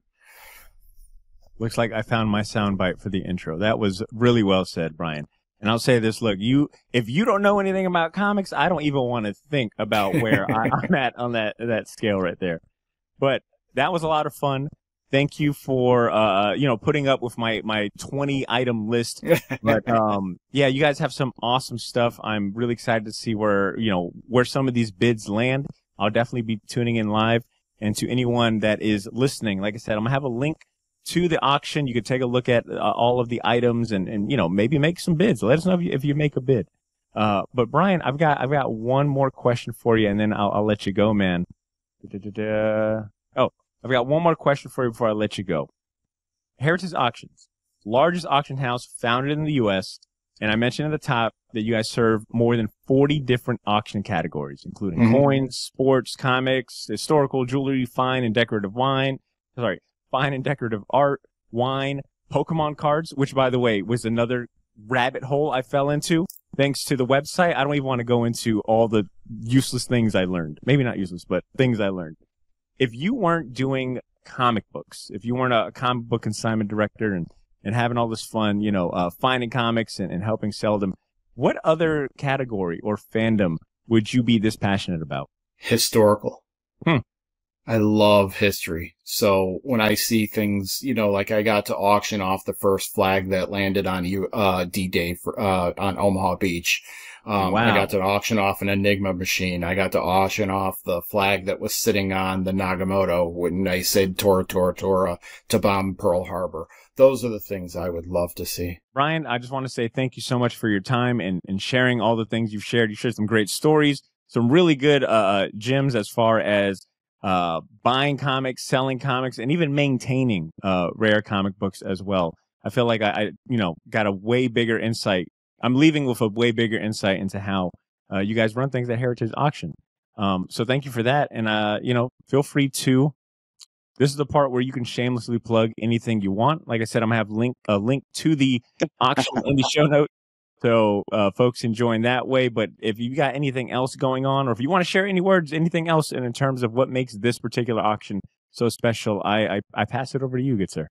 Looks like I found my soundbite for the intro. That was really well said, Brian. And I'll say this, look, if you don't know anything about comics, I don't even want to think about where I'm at on that scale right there. But that was a lot of fun. Thank you for, putting up with my 20 item list. But, yeah, you guys have some awesome stuff. I'm really excited to see where some of these bids land. I'll definitely be tuning in live. And to anyone that is listening, like I said, I'm going to have a link to the auction. You could take a look at all of the items and maybe make some bids. Let us know if you make a bid. But Brian, I've got one more question for you, and then I'll let you go, man. Oh, I've got one more question for you before I let you go. Heritage Auctions, largest auction house founded in the U.S., and I mentioned at the top that you guys serve more than 40 different auction categories, including coins, sports, comics, historical, jewelry, fine and decorative art, wine, Pokemon cards, which, by the way, was another rabbit hole I fell into thanks to the website. I don't even want to go into all the useless things I learned. Maybe not useless, but things I learned. If you weren't doing comic books, if you weren't a comic book consignment director and having all this fun, finding comics and helping sell them, what other category or fandom would you be this passionate about? Historical. I love history. So when I see things, like I got to auction off the first flag that landed on D-Day on Omaha Beach. Wow. I got to auction off an Enigma machine. I got to auction off the flag that was sitting on the Nagamoto when they said Tora Tora Tora to bomb Pearl Harbor. Those are the things I would love to see. Brian, I just want to say thank you so much for your time and sharing all the things you've shared. You shared some great stories, some really good gems as far as buying comics, selling comics, and even maintaining rare comic books as well. I feel like I got a way bigger insight. I'm leaving with a way bigger insight into how you guys run things at Heritage Auction. So thank you for that. And, feel free to, this is the part where you can shamelessly plug anything you want. Like I said, I'm going to have a link to the auction in the show notes. So folks can join that way. But if you got anything else going on, or if you want to share any words, anything else in terms of what makes this particular auction so special, I pass it over to you, good sir.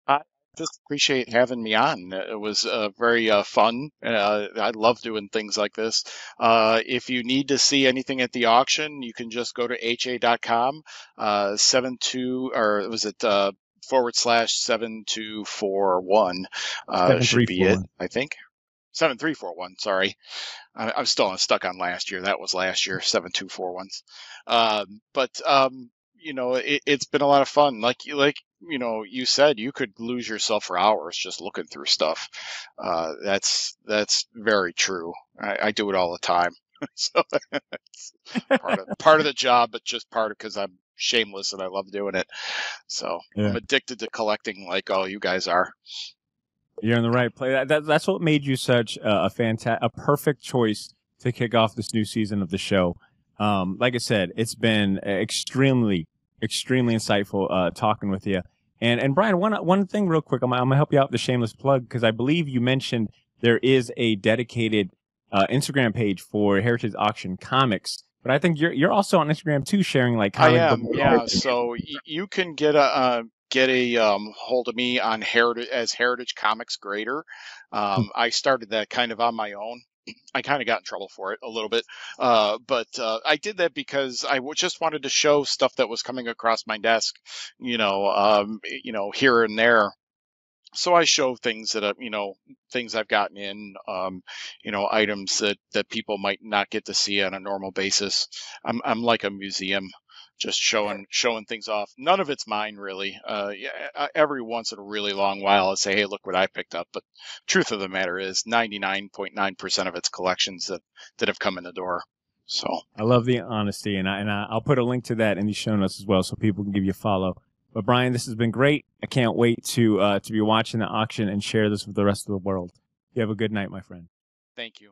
I just appreciate having me on. It was very fun. I love doing things like this. If you need to see anything at the auction, you can just go to ha.com, 72, or was it /7241 should be it, I think. 7341, sorry. I'm still stuck on last year. That was last year, 7241s. It's been a lot of fun. Like you said, you could lose yourself for hours just looking through stuff. That's very true. I do it all the time. So it's part of the job, but just part of because I'm shameless and I love doing it. So yeah. I'm addicted to collecting like all you guys are. You're in the right place. That's what made you such a perfect choice to kick off this new season of the show. Like I said, it's been extremely insightful talking with you. And Brian, one thing real quick, I'm gonna help you out with the shameless plug, because I believe you mentioned there is a dedicated Instagram page for Heritage Auction Comics. But I think you're also on Instagram too, sharing like comic book. Yeah. So you can get a hold of me on Heritage Comics Grader. I started that kind of on my own. I kind of got in trouble for it a little bit, but I did that because I just wanted to show stuff that was coming across my desk, here and there. So I show things that things I've gotten in, items that people might not get to see on a normal basis. I'm like a museum, just showing things off. None of it's mine, really. Every once in a really long while, I'll say, "Hey, look what I picked up." But truth of the matter is, 99.9% of it's collections that have come in the door. So I love the honesty, and I'll put a link to that in the show notes as well, so people can give you a follow. But Brian, this has been great. I can't wait to be watching the auction and share this with the rest of the world. You have a good night, my friend. Thank you.